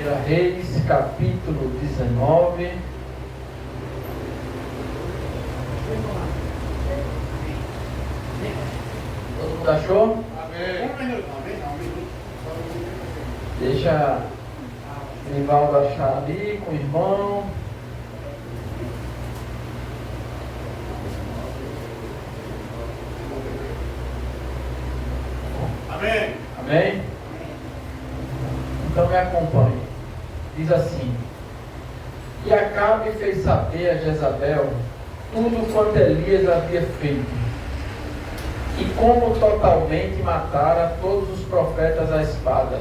1 Reis, capítulo 19. Todo mundo achou? Amém. Deixa o Nivaldo achar ali com o irmão. Amém. Amém? Então me acompanhe. Diz assim: E Acabe fez saber a Jezabel tudo quanto Elias havia feito, e como totalmente matara todos os profetas à espada.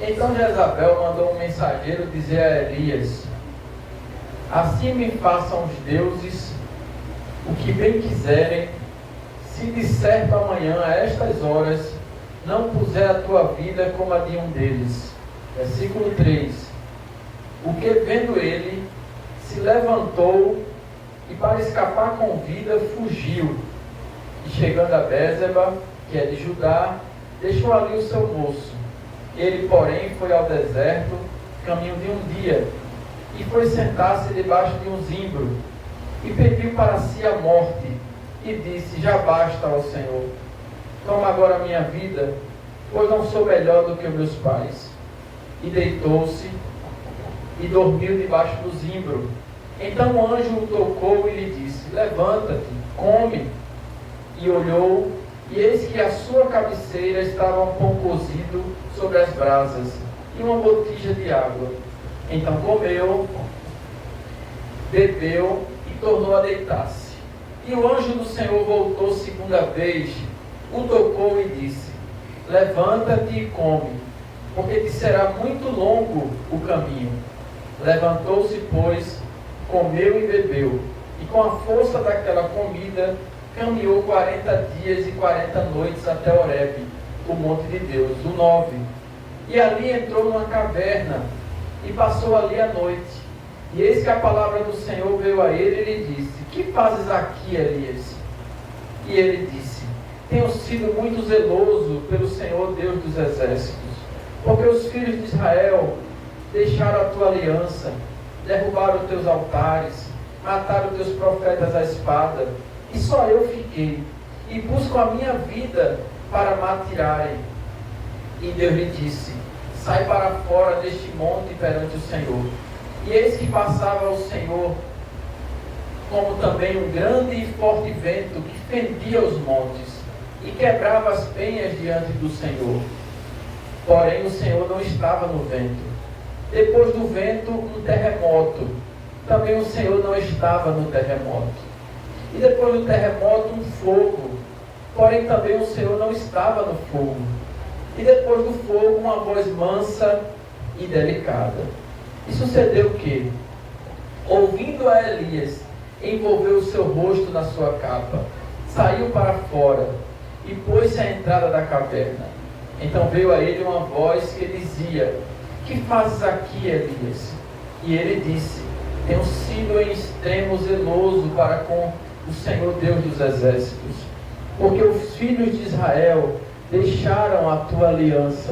Então Jezabel mandou um mensageiro dizer a Elias: Assim me façam os deuses o que bem quiserem, se de certo amanhã a estas horas não puser a tua vida como a de um deles. Versículo 3. O que vendo ele, se levantou e para escapar com vida fugiu. E chegando a Bézeba, que é de Judá, deixou ali o seu moço. Ele, porém, foi ao deserto, caminho de um dia, e foi sentar-se debaixo de um zimbro, e pediu para si a morte, e disse: Já basta, ó Senhor, toma agora a minha vida, pois não sou melhor do que os meus pais. E deitou-se e dormiu debaixo do zimbro. Então o anjo o tocou e lhe disse: Levanta-te, come. E olhou, e eis que à sua cabeceira estava um pão cozido sobre as brasas, e uma botija de água. Então comeu, bebeu e tornou a deitar-se. E o anjo do Senhor voltou segunda vez, o tocou e disse: Levanta-te e come, porque te será muito longo o caminho. Levantou-se, pois, comeu e bebeu, e com a força daquela comida caminhou 40 dias e 40 noites até Horebe, o monte de Deus. O 9. E ali entrou numa caverna, e passou ali a noite. E eis que a palavra do Senhor veio a ele e lhe disse: Que fazes aqui, Elias? E ele disse: Tenho sido muito zeloso pelo Senhor Deus dos exércitos, porque os filhos de Israel deixaram a tua aliança, derrubaram os teus altares, mataram os teus profetas à espada, e só eu fiquei, e busco a minha vida para me atirarem. E Deus lhe disse: Sai para fora deste monte perante o Senhor. E eis que passava o Senhor, como também um grande e forte vento que fendia os montes, e quebrava as penhas diante do Senhor. Porém o Senhor não estava no vento. Depois do vento, um terremoto. Também o Senhor não estava no terremoto. E depois do terremoto, um fogo. Porém também o Senhor não estava no fogo. E depois do fogo, uma voz mansa e delicada. E sucedeu que, ouvindo a Elias, envolveu o seu rosto na sua capa, saiu para fora e pôs-se à entrada da caverna. Então veio a ele uma voz que dizia: Que fazes aqui, Elias? E ele disse: Tenho sido em extremo zeloso para com o Senhor Deus dos exércitos, porque os filhos de Israel deixaram a tua aliança.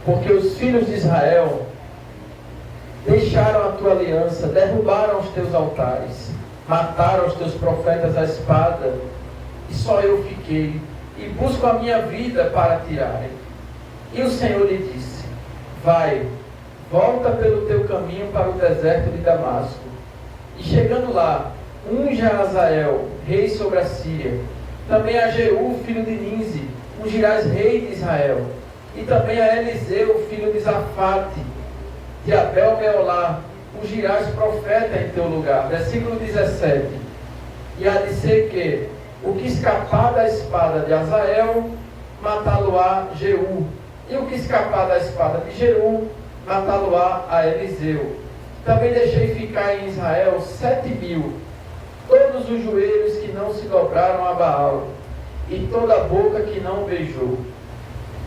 Porque os filhos de Israel deixaram a tua aliança, derrubaram os teus altares, mataram os teus profetas à espada, e só eu fiquei, e busco a minha vida para tirarem. E o Senhor lhe disse: Vai, volta pelo teu caminho para o deserto de Damasco, e chegando lá, unge a Azael, rei sobre a Síria, também a Jeú, filho de Ninzi, ungirás rei de Israel, e também a Eliseu, filho de Zafate, de Abel-Meolá, ungirás profeta em teu lugar. Versículo 17. E há de ser que o que escapar da espada de Azael, matá-lo-á Jeú, e o que escapar da espada de Jeú, matá-lo-á a Eliseu. Também deixei ficar em Israel 7.000, todos os joelhos que não se dobraram a Baal, e toda a boca que não o beijou.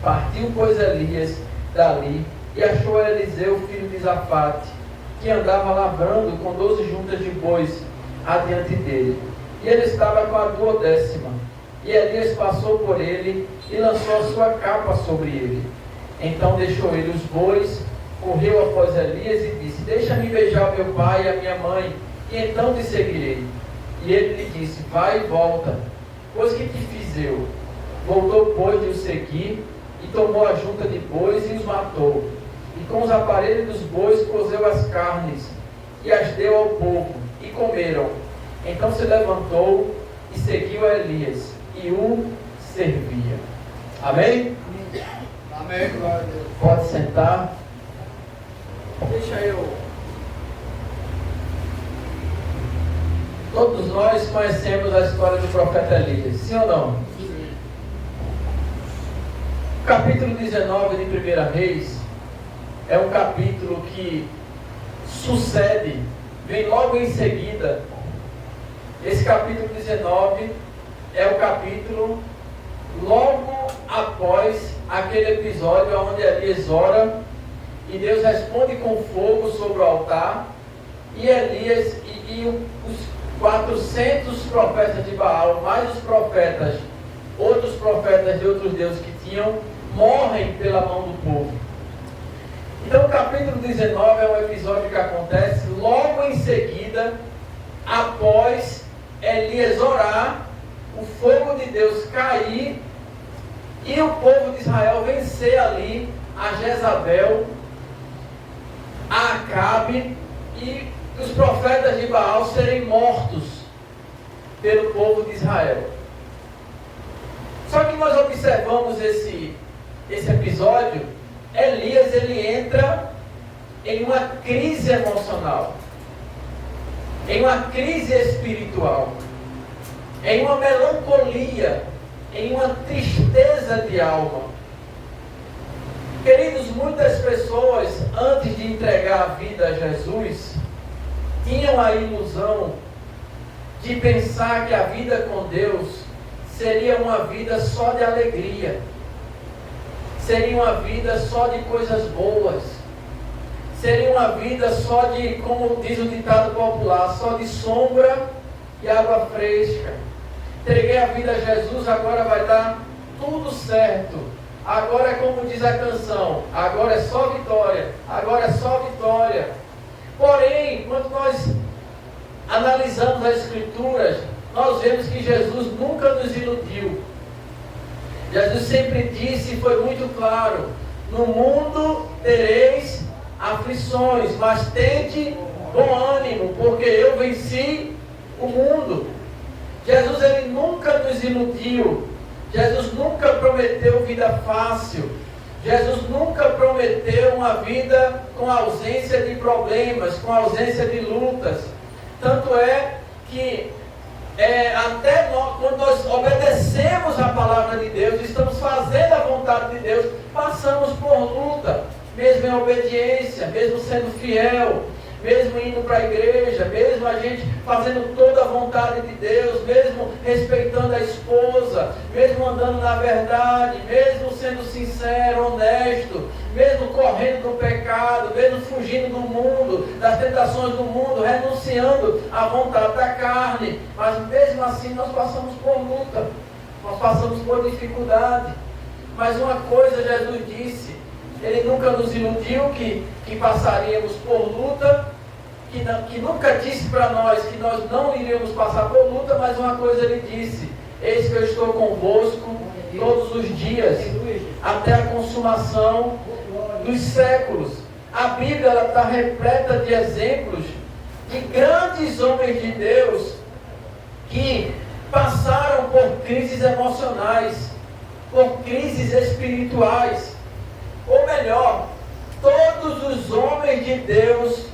Partiu, pois, Elias dali, e achou Eliseu, filho de Zafate, que andava lavrando com 12 juntas de bois adiante dele. E ele estava com a 12ª. E Elias passou por ele, e lançou a sua capa sobre ele. Então deixou ele os bois, correu após Elias e disse: deixa-me beijar meu pai e a minha mãe, e então te seguirei. E ele lhe disse: vai e volta, pois que te fiz eu? Voltou, pois, de o seguir, e tomou a junta de bois e os matou. E com os aparelhos dos bois cozeu as carnes, e as deu ao povo, e comeram. Então se levantou e seguiu a Elias, e o servia. Amém? Amém, glória a Deus. Pode sentar. Deixa eu. Todos nós conhecemos a história do profeta Elias, sim ou não? Sim. O capítulo 19 de 1 Reis é um capítulo que sucede, vem logo em seguida. Esse capítulo 19 é o capítulo logo após aquele episódio onde Elias ora e Deus responde com fogo sobre o altar, e Elias e os 400 profetas de Baal, mais os profetas, outros profetas de outros deuses que tinham, morrem pela mão do povo. Então o capítulo 19 é um episódio que acontece logo em seguida, após Elias orar, o fogo de Deus cair e o povo de Israel vencer ali a Jezabel, a Acabe, e os profetas de Baal serem mortos pelo povo de Israel. Só que nós observamos esse episódio. Elias, ele entra em uma crise emocional, em uma crise espiritual, em uma melancolia, em uma tristeza de alma. Queridos, muitas pessoas, antes de entregar a vida a Jesus, tinham a ilusão de pensar que a vida com Deus seria uma vida só de alegria, seria uma vida só de coisas boas, seria uma vida só de, como diz o ditado popular, só de sombra e água fresca. Entreguei a vida a Jesus, agora vai dar tudo certo. Agora é como diz a canção, agora é só vitória, agora é só vitória. Porém, quando nós analisamos as Escrituras, nós vemos que Jesus nunca nos iludiu. Jesus sempre disse, e foi muito claro: no mundo tereis aflições, mas tende bom ânimo, porque eu venci o mundo. Jesus, ele nunca nos iludiu. Jesus nunca prometeu vida fácil. Jesus nunca prometeu uma vida com ausência de problemas, com ausência de lutas. Tanto é que até nós, quando nós obedecemos a palavra de Deus, estamos fazendo a vontade de Deus, passamos por luta, mesmo em obediência, mesmo sendo fiel, mesmo indo para a igreja, mesmo a gente fazendo toda a vontade de Deus, mesmo respeitando a esposa, mesmo andando na verdade, mesmo sendo sincero, honesto, mesmo correndo do pecado, mesmo fugindo do mundo, das tentações do mundo, renunciando à vontade da carne, mas mesmo assim nós passamos por luta, nós passamos por dificuldade. Mas uma coisa Jesus disse: ele nunca nos iludiu que passaríamos por luta, que nunca disse para nós que nós não iríamos passar por luta, mas uma coisa ele disse: eis que eu estou convosco todos os dias, até a consumação dos séculos. A Bíblia está repleta de exemplos de grandes homens de Deus que passaram por crises emocionais, por crises espirituais. Ou melhor, todos os homens de Deus,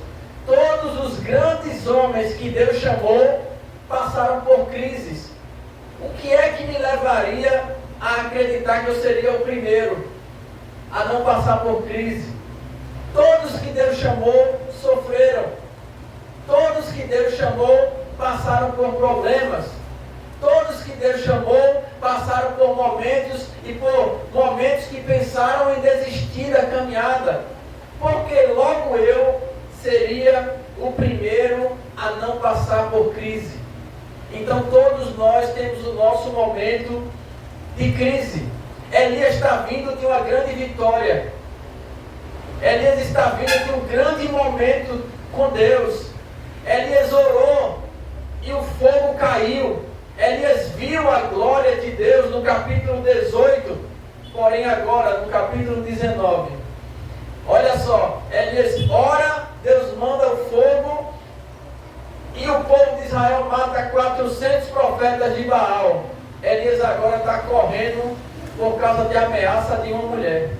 todos os grandes homens que Deus chamou, passaram por crises. O que é que me levaria a acreditar que eu seria o primeiro a não passar por crise? Todos que Deus chamou sofreram. Todos que Deus chamou passaram por problemas. Todos que Deus chamou passaram por momentos e por momentos que pensaram em desistir da caminhada. Porque logo eu seria o primeiro a não passar por crise. Então todos nós temos o nosso momento de crise. Elias está vindo de uma grande vitória. Elias está vindo de um grande momento com Deus. Elias orou e o fogo caiu. Elias viu a glória de Deus no capítulo 18. Porém agora, no capítulo 19, olha só, Elias ora, Deus manda o fogo e o povo de Israel mata 400 profetas de Baal. Elias agora está correndo por causa de ameaça de uma mulher.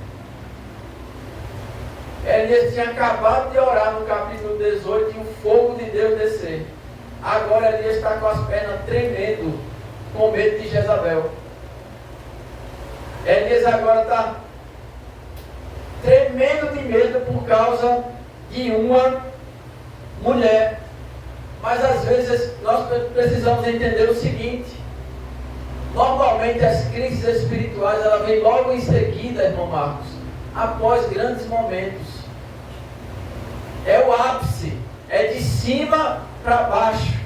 Elias tinha acabado de orar no capítulo 18 e o fogo de Deus descer. Agora Elias está com as pernas tremendo, com medo de Jezabel. Elias agora está tremendo de medo por causa de uma mulher. Mas às vezes nós precisamos entender o seguinte: normalmente as crises espirituais elas vêm logo em seguida, irmão Marcos, após grandes momentos. É o ápice, é de cima para baixo.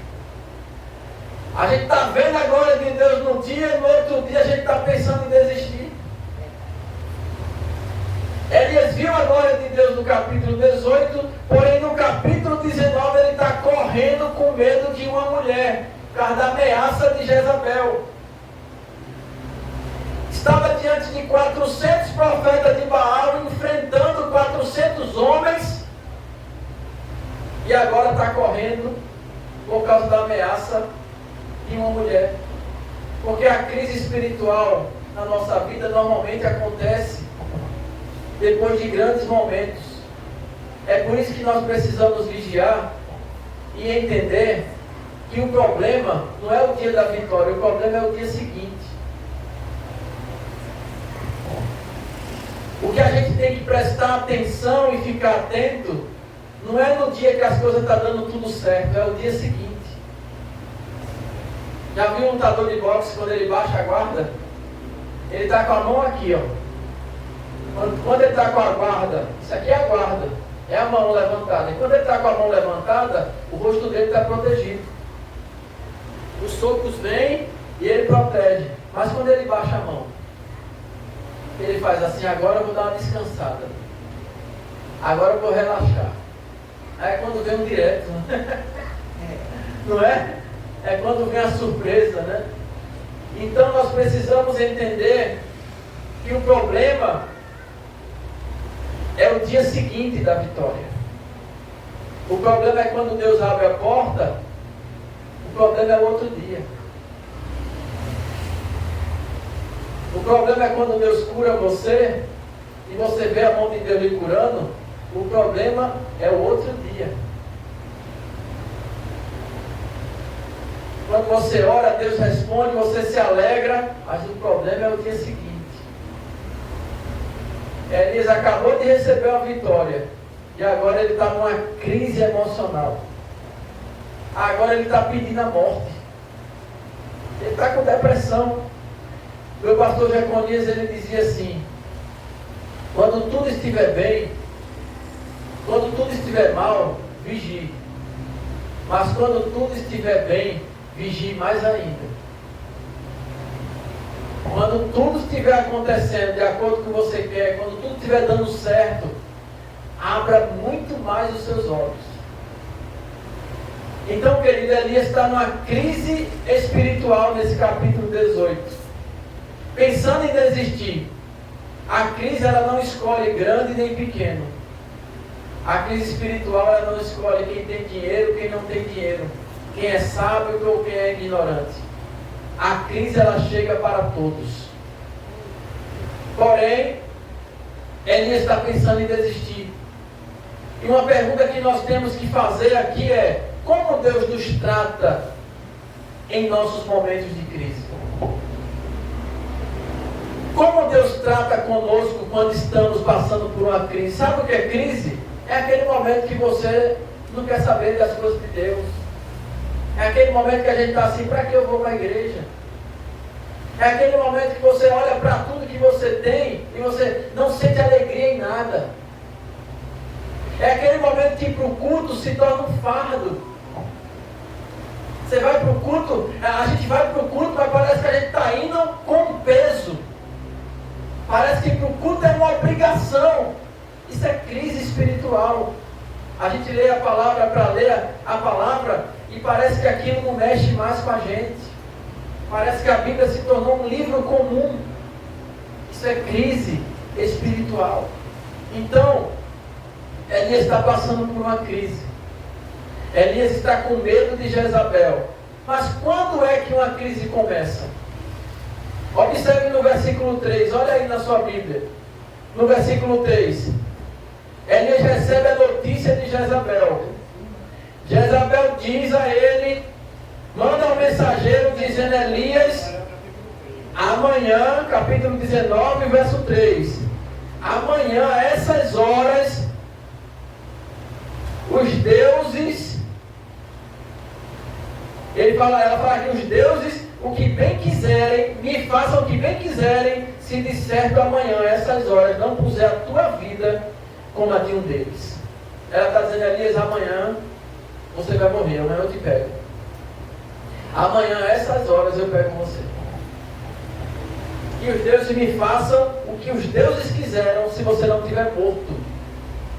A gente está vendo a glória de Deus num dia e no outro dia a gente está pensando em desistir. Elias viu a glória de Deus no capítulo 18, porém no capítulo 19 ele está correndo com medo de uma mulher, por causa da ameaça de Jezabel. Estava diante de 400 profetas de Baal, enfrentando 400 homens, e agora está correndo por causa da ameaça de uma mulher. Porque a crise espiritual na nossa vida normalmente acontece depois de grandes momentos. É por isso que nós precisamos vigiar e entender que o problema não é o dia da vitória, o problema é o dia seguinte. O que a gente tem que prestar atenção e ficar atento não é no dia que as coisas estão dando tudo certo, é o dia seguinte. Já viu um lutador de boxe quando ele baixa a guarda? Ele está com a mão aqui, ó. Quando ele está com a guarda, isso aqui é a guarda, é a mão levantada. E quando ele está com a mão levantada, o rosto dele está protegido. Os socos vêm e ele protege. Mas quando ele baixa a mão, ele faz assim: agora eu vou dar uma descansada, agora eu vou relaxar. Aí é quando vem um direto, não é? É quando vem a surpresa, né? Então nós precisamos entender que o problema é o dia seguinte da vitória. O problema é quando Deus abre a porta, o problema é o outro dia. O problema é quando Deus cura você e você vê a mão de Deus lhe curando, o problema é o outro dia. Quando você ora, Deus responde, você se alegra, mas o problema é o dia seguinte. Elias acabou de receber uma vitória e agora ele está numa crise emocional. Agora ele está pedindo a morte. Ele está com depressão. Meu pastor Jeconias, ele dizia assim: quando tudo estiver bem, quando tudo estiver mal, vigie. Mas quando tudo estiver bem, vigie mais ainda. Quando tudo estiver acontecendo de acordo com o que você quer, quando tudo estiver dando certo, abra muito mais os seus olhos. Então, querido, Elias está numa crise espiritual nesse capítulo 18. Pensando em desistir. A crise ela não escolhe grande nem pequeno. A crise espiritual ela não escolhe quem tem dinheiro, quem não tem dinheiro, quem é sábio ou quem é ignorante. A crise ela chega para todos. Porém, Elias está pensando em desistir. E uma pergunta que nós temos que fazer aqui é: como Deus nos trata em nossos momentos de crise? Como Deus trata conosco quando estamos passando por uma crise? Sabe o que é crise? É aquele momento que você não quer saber das coisas de Deus. É aquele momento que a gente está assim: para que eu vou para a igreja? É aquele momento que você olha para tudo que você tem e você não sente alegria em nada. É aquele momento que ir para o culto se torna um fardo. Você vai para o culto, a gente vai para o culto, mas parece que a gente está indo com um peso. Parece que para o culto é uma obrigação. Isso é crise espiritual. A gente lê a palavra para ler a palavra e parece que aquilo não mexe mais com a gente. Parece que a Bíblia se tornou um livro comum. Isso é crise espiritual. Então, Elias está passando por uma crise. Elias está com medo de Jezabel. Mas quando é que uma crise começa? Observe no versículo 3, olha aí na sua Bíblia. No versículo 3, Elias recebe a notícia de Jezabel. Jezabel diz a ele, manda um mensageiro dizendo: Elias, amanhã, capítulo 19, verso 3, amanhã, a essas horas, os deuses, ela fala que os deuses, o que bem quiserem, me façam o que bem quiserem, se de certo amanhã, a essas horas, não puser a tua vida como a de um deles. Ela está dizendo: Elias, amanhã você vai morrer, amanhã eu te pego. Amanhã, a essas horas, eu pego você. Que os deuses me façam o que os deuses quiseram, se você não estiver morto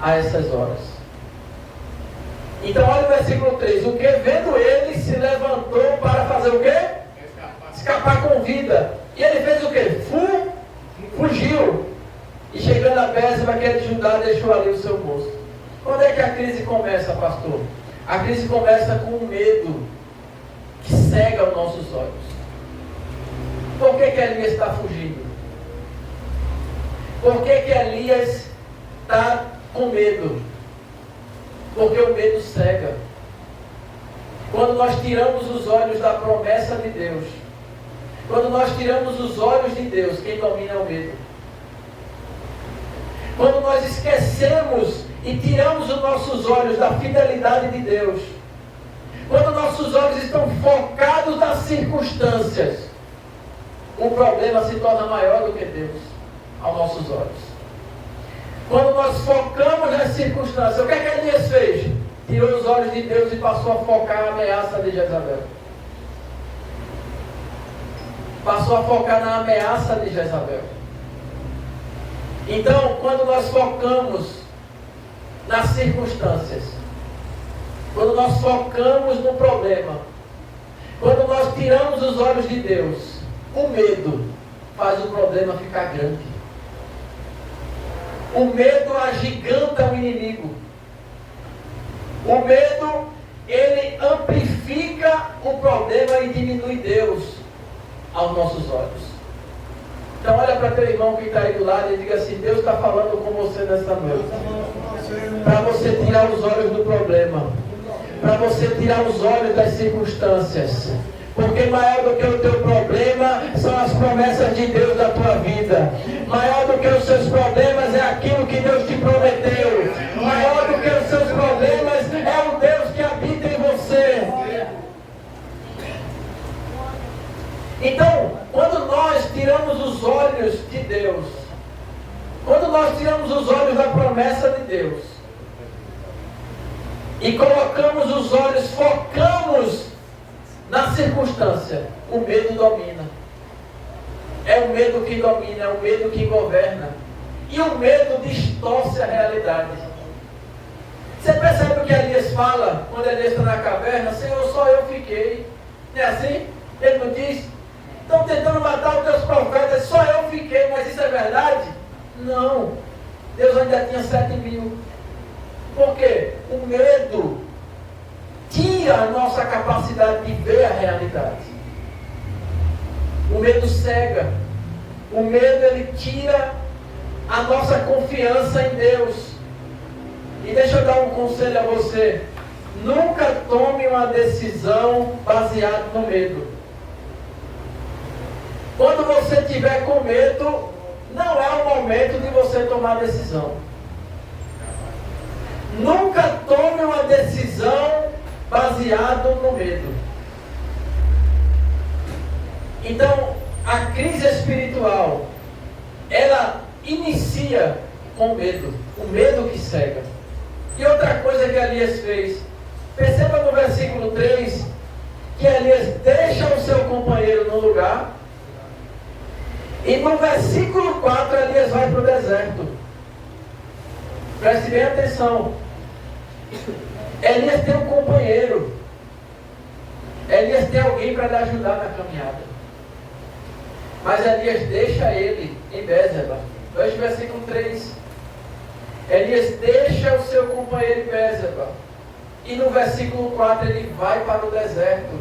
a essas horas. Então, olha o versículo 3. O que? Vendo ele, se levantou para fazer o quê? Escapar com vida. E ele fez o quê? Fugiu. E chegando a Bérseba, que é de Judá, deixou ali o seu moço. Quando é que a crise começa, pastor? A crise começa com o medo que cega os nossos olhos. Por que Elias está fugindo? Por que Elias está com medo? Porque o medo cega. Quando nós tiramos os olhos da promessa de Deus, quando nós tiramos os olhos de Deus, quem domina é o medo. Quando nós esquecemos e tiramos os nossos olhos da fidelidade de Deus, quando nossos olhos estão focados nas circunstâncias, o problema se torna maior do que Deus aos nossos olhos. Quando nós focamos nas circunstâncias, o que é que Elias fez? Tirou os olhos de Deus e passou a focar a ameaça de Jezabel. Passou a focar na ameaça de Jezabel. Então, quando nós focamos nas circunstâncias, quando nós focamos no problema, quando nós tiramos os olhos de Deus, o medo faz o problema ficar grande. O medo agiganta o inimigo. O medo, ele amplifica o problema e diminui Deus aos nossos olhos. Então olha para teu irmão que está aí do lado e diga assim: Deus está falando com você nesta noite. Para você tirar os olhos do problema. Para você tirar os olhos das circunstâncias. Porque maior do que o teu problema são as promessas de Deus da tua vida. Maior do que os seus problemas é aquilo que Deus te prometeu. Maior do que os seus problemas é o Deus que habita em você. Então, quando nós tiramos os olhos de Deus, quando nós tiramos os olhos da promessa de Deus, e colocamos os olhos, focamos na circunstância, o medo domina. É o medo que domina, é o medo que governa. E o medo distorce a realidade. Você percebe o que Elias fala quando Elias está na caverna? Senhor, só eu fiquei. Não é assim? Ele não diz: estão tentando matar os teus profetas, só eu fiquei. Mas isso é verdade? Não. Deus ainda tinha 7.000. Por quê? O medo tira a nossa capacidade de ver a realidade. O medo cega. O medo, ele tira a nossa confiança em Deus. E deixa eu dar um conselho a você: nunca tome uma decisão baseada no medo. Quando você estiver com medo, não é o momento de você tomar decisão. Nunca tome uma decisão baseado no medo. Então, a crise espiritual, ela inicia com medo. O medo que cega. E outra coisa que Elias fez, perceba no versículo 3, que Elias deixa o seu companheiro no lugar E no versículo 4, Elias vai para o deserto. Preste bem atenção. Elias tem um companheiro. Elias tem alguém para lhe ajudar na caminhada. Mas Elias deixa ele em Bézeba. Veja o versículo 3. Elias deixa o seu companheiro em Bézeba. E no versículo 4 ele vai para o deserto.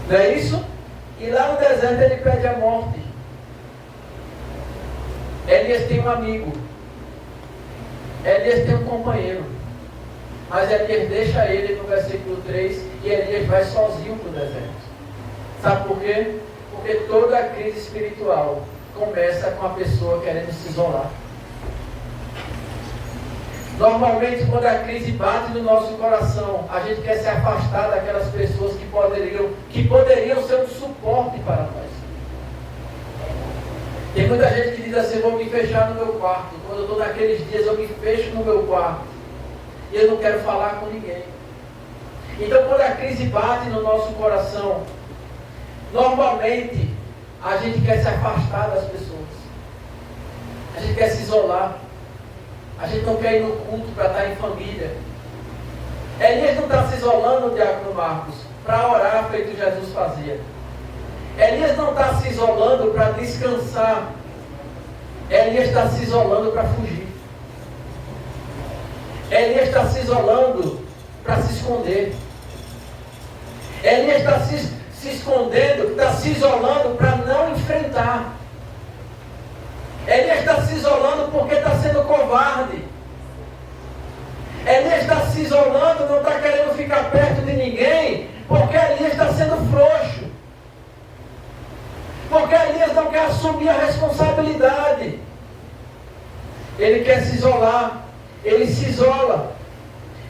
Não é isso? E lá no deserto ele pede a morte. Elias tem um amigo. Elias tem um companheiro. Mas Elias deixa ele no versículo 3 e Elias vai sozinho para o deserto. Sabe por quê? Porque toda a crise espiritual começa com a pessoa querendo se isolar. Normalmente, quando a crise bate no nosso coração, a gente quer se afastar daquelas pessoas que poderiam ser um suporte para nós. Tem muita gente que diz assim: vou me fechar no meu quarto. Quando eu estou naqueles dias, eu me fecho no meu quarto. E eu não quero falar com ninguém. Então, quando a crise bate no nosso coração, normalmente, a gente quer se afastar das pessoas. A gente quer se isolar. A gente não quer ir no culto para estar em família. Elias não está se isolando, Diácono Marcos, para orar feito Jesus fazia. Elias não está se isolando para descansar. Elias está se isolando para fugir. Elias está se isolando para se esconder. Elias está se escondendo, está se isolando para não enfrentar. Elias está se isolando porque está sendo covarde. Elias está se isolando, não está querendo ficar perto de ninguém, porque Elias está sendo frouxo. Porque Elias não quer assumir a responsabilidade. Ele quer se isolar. Ele se isola.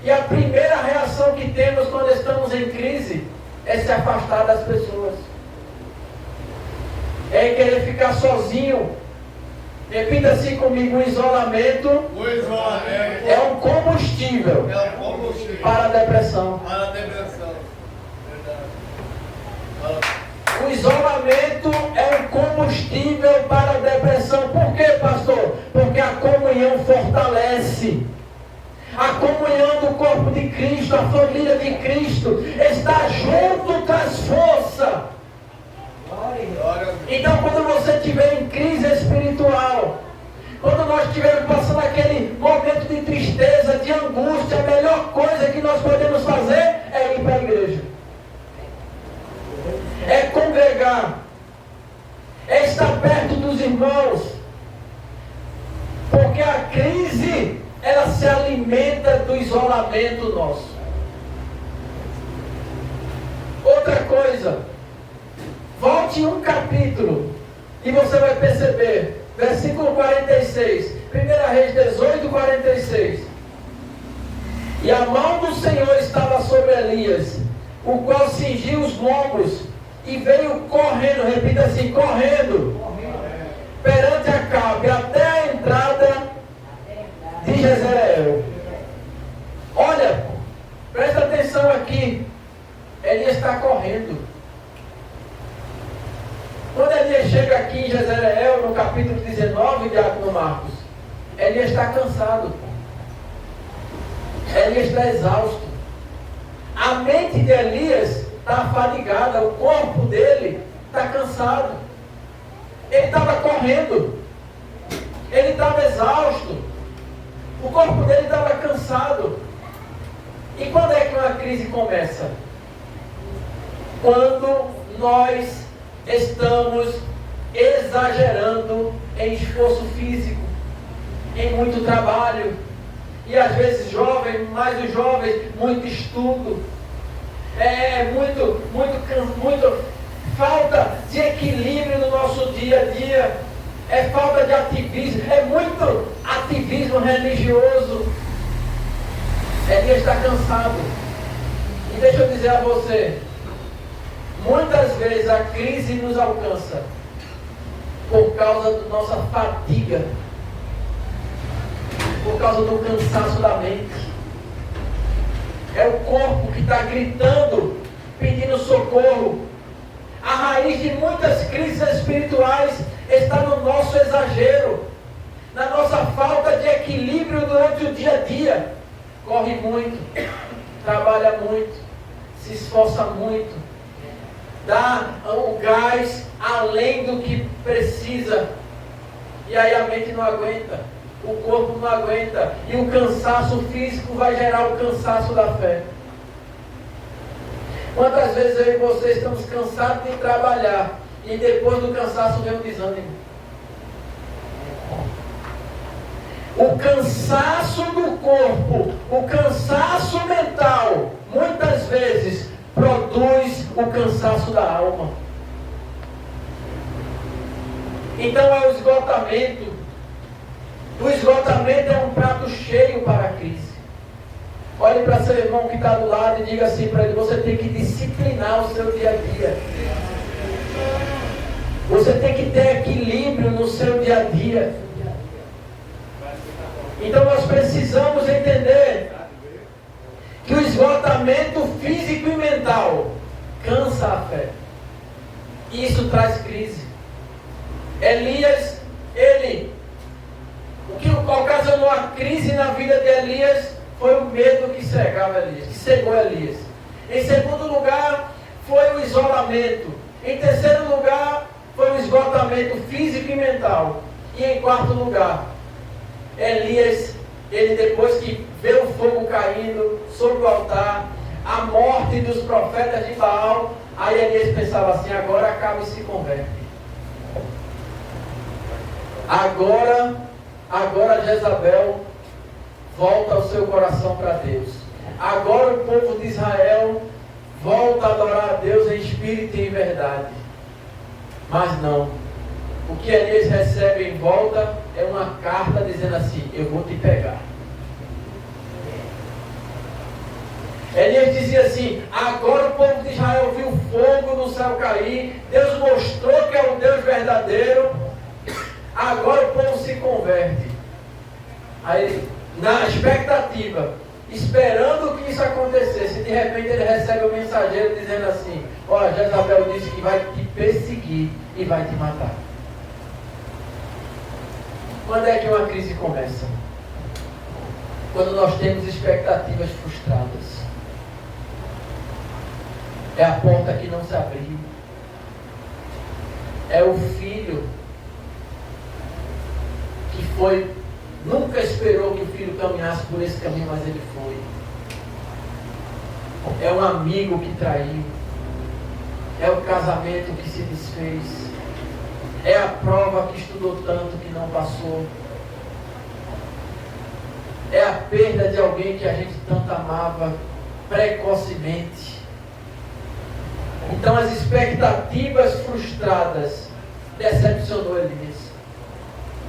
E a primeira reação que temos quando estamos em crise é se afastar das pessoas. É querer ficar sozinho. Repita assim comigo: o isolamento é um combustível, para a depressão. O isolamento é um combustível para a depressão. Por quê, pastor? Porque a comunhão fortalece. A comunhão do corpo de Cristo, a família de Cristo, está junto traz força. Então, quando você estiver em crise espiritual, quando nós estivermos passando aquele momento de tristeza, de angústia, a melhor coisa que nós podemos fazer é ir para a igreja. É congregar. É estar perto dos irmãos. Porque a crise, ela se alimenta do isolamento nosso. Outra coisa, volte um capítulo e você vai perceber, versículo 46, 1 Reis 18, 46. E a mão do Senhor estava sobre Elias, o qual cingiu os lombos e veio correndo, repita assim, correndo, perante Acabe, até a entrada de Jezreel. Olha, presta atenção aqui, Elias está correndo. Quando Elias chega aqui em Jezreel, no capítulo 19, Diácono Marcos, Elias está cansado. Elias está exausto. A mente de Elias está afadigada, o corpo dele está cansado. Ele estava correndo. Ele estava exausto. O corpo dele estava cansado. E quando é que uma crise começa? Quando nós estamos exagerando em esforço físico, em muito trabalho, e às vezes jovens, mais os jovens, muito estudo, muito falta de equilíbrio no nosso dia a dia, é falta de ativismo, é muito ativismo religioso. Elias está cansado. E deixa eu dizer a você, muitas vezes a crise nos alcança por causa da nossa fadiga, por causa do cansaço da mente. É o corpo que está gritando, pedindo socorro. A raiz de muitas crises espirituais está no nosso exagero, na nossa falta de equilíbrio durante o dia a dia. Corre muito, trabalha muito, se esforça muito, dá o gás além do que precisa, e aí a mente não aguenta, o corpo não aguenta, e o cansaço físico vai gerar o cansaço da fé. Quantas vezes eu e você estamos cansados de trabalhar, e depois do cansaço vem o desânimo? O cansaço do corpo, o cansaço mental, muitas vezes produz o cansaço da alma. Então é o esgotamento. O esgotamento é um prato cheio para a crise. Olhe para seu irmão que está do lado e diga assim para ele: você tem que disciplinar o seu dia a dia. Você tem que ter equilíbrio no seu dia a dia. Então nós precisamos entender que o esgotamento físico e mental cansa a fé. Isso traz crise. Elias, o que ocasionou a crise na vida de Elias foi o medo que cegava Elias, que cegou Elias. Em segundo lugar, foi o isolamento. Em terceiro lugar, foi o esgotamento físico e mental. E em quarto lugar, Elias, ele depois que vê o fogo caindo sobre o altar, a morte dos profetas de Baal, aí Elias pensava assim: agora acaba e se converte. Agora Jezabel volta o seu coração para Deus. Agora o povo de Israel volta a adorar a Deus em espírito e em verdade. Mas não. O que Elias recebe em volta é uma carta dizendo assim: eu vou te pegar. Elias dizia assim: agora o povo de Israel viu fogo no céu cair, Deus mostrou que é o Deus verdadeiro, agora o povo se converte. Aí, na expectativa, esperando que isso acontecesse, de repente ele recebe um mensageiro dizendo assim: olha, Jezabel disse que vai te perseguir e vai te matar. Quando é que uma crise começa? Quando nós temos expectativas frustradas. É a porta que não se abriu. É o filho que nunca esperou que o filho caminhasse por esse caminho, mas ele foi. É um amigo que traiu. É o casamento que se desfez. É a prova que estudou tanto que não passou. É a perda de alguém que a gente tanto amava precocemente. Então as expectativas frustradas decepcionou Elias.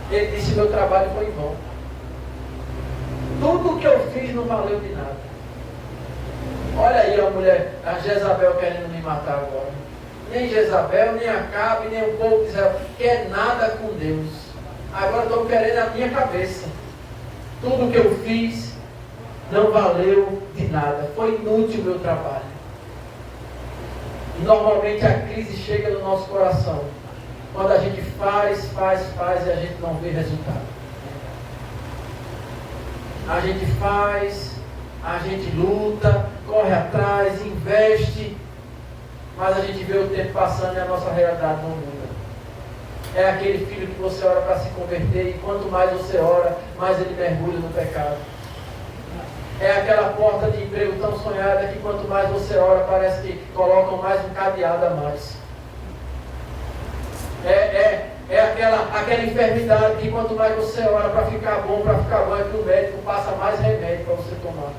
Ele disse: meu trabalho foi em vão. Tudo o que eu fiz não valeu de nada. Olha aí a mulher, a Jezabel querendo me matar agora. Nem Jezabel, nem Acabe, nem o povo de Israel quer nada com Deus. Agora estão querendo a minha cabeça. Tudo que eu fiz não valeu de nada. Foi inútil o meu trabalho. E normalmente a crise chega no nosso coração quando a gente faz e a gente não vê resultado. A gente faz, a gente luta, corre atrás, investe, mas a gente vê o tempo passando e a nossa realidade não muda. É aquele filho que você ora para se converter, e quanto mais você ora, mais ele mergulha no pecado. É aquela porta de emprego tão sonhada que quanto mais você ora, parece que colocam mais um cadeado a mais. É aquela enfermidade que quanto mais você ora para ficar bom, é que o médico passa mais remédio para você tomar.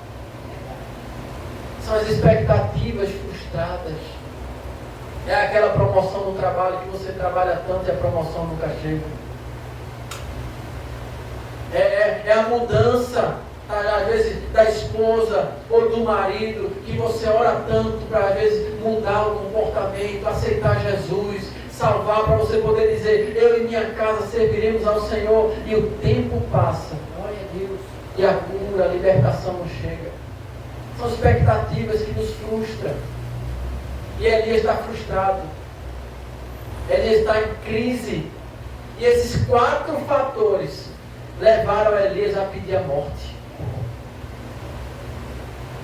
São as expectativas frustradas. É aquela promoção no trabalho que você trabalha tanto e a promoção nunca chega. É a mudança, às vezes, da esposa ou do marido, que você ora tanto para, às vezes, mudar o comportamento, aceitar Jesus, salvar, para você poder dizer: eu e minha casa serviremos ao Senhor. E o tempo passa. Glória a Deus. E a cura, a libertação não chega. São expectativas que nos frustram. E Elias está frustrado. Elias está em crise. E esses 4 fatores levaram Elias a pedir a morte.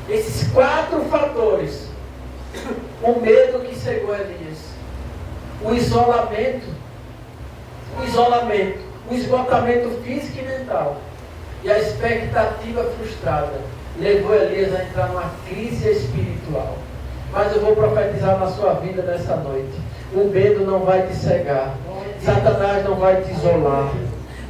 Esses 4 fatores. O medo que cegou Elias. O isolamento, o esgotamento físico e mental. E a expectativa frustrada levou Elias a entrar numa crise espiritual. Mas eu vou profetizar na sua vida nessa noite. O medo não vai te cegar. Satanás não vai te isolar.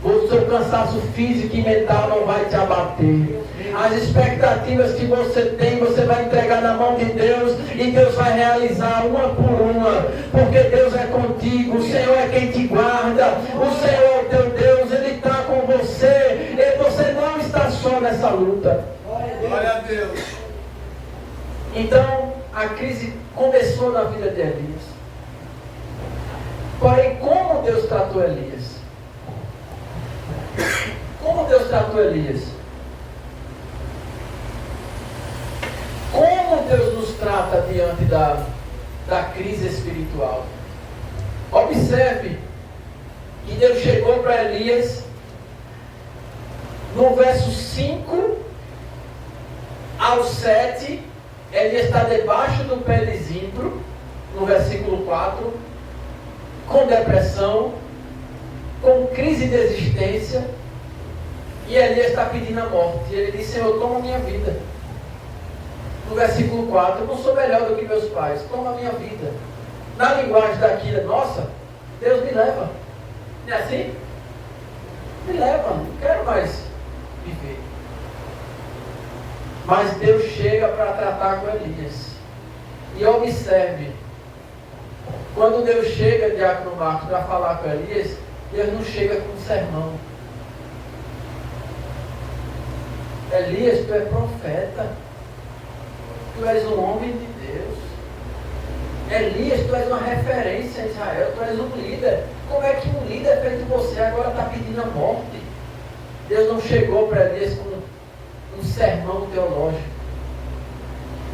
O seu cansaço físico e mental não vai te abater. As expectativas que você tem, você vai entregar na mão de Deus e Deus vai realizar uma por uma, porque Deus é contigo, o Senhor é quem te guarda, o Senhor é o teu Deus, Ele está com você, e você não está só nessa luta. Glória a Deus. Então, a crise começou na vida de Elias. Porém, como Deus tratou Elias? Como Deus tratou Elias? Como Deus nos trata diante da crise espiritual? Observe que Deus chegou para Elias no verso 5 ao 7. Elias está debaixo do pé de zimbro, no versículo 4, com depressão, com crise de existência, e Elias está pedindo a morte. E ele diz: Senhor, toma a minha vida. No versículo 4, eu não sou melhor do que meus pais, toma a minha vida. Na linguagem daqui, nossa, Deus me leva. Não é assim? Me leva, não quero mais viver. Mas Deus chega para tratar com Elias. E observe, quando Deus chega, Diácono Marcos, para falar com Elias, Deus não chega com um sermão. Elias, tu é profeta. Tu és um homem de Deus. Elias, tu és uma referência em Israel. Tu és um líder. Como é que um líder feito você agora está pedindo a morte? Deus não chegou para Elias com um sermão teológico,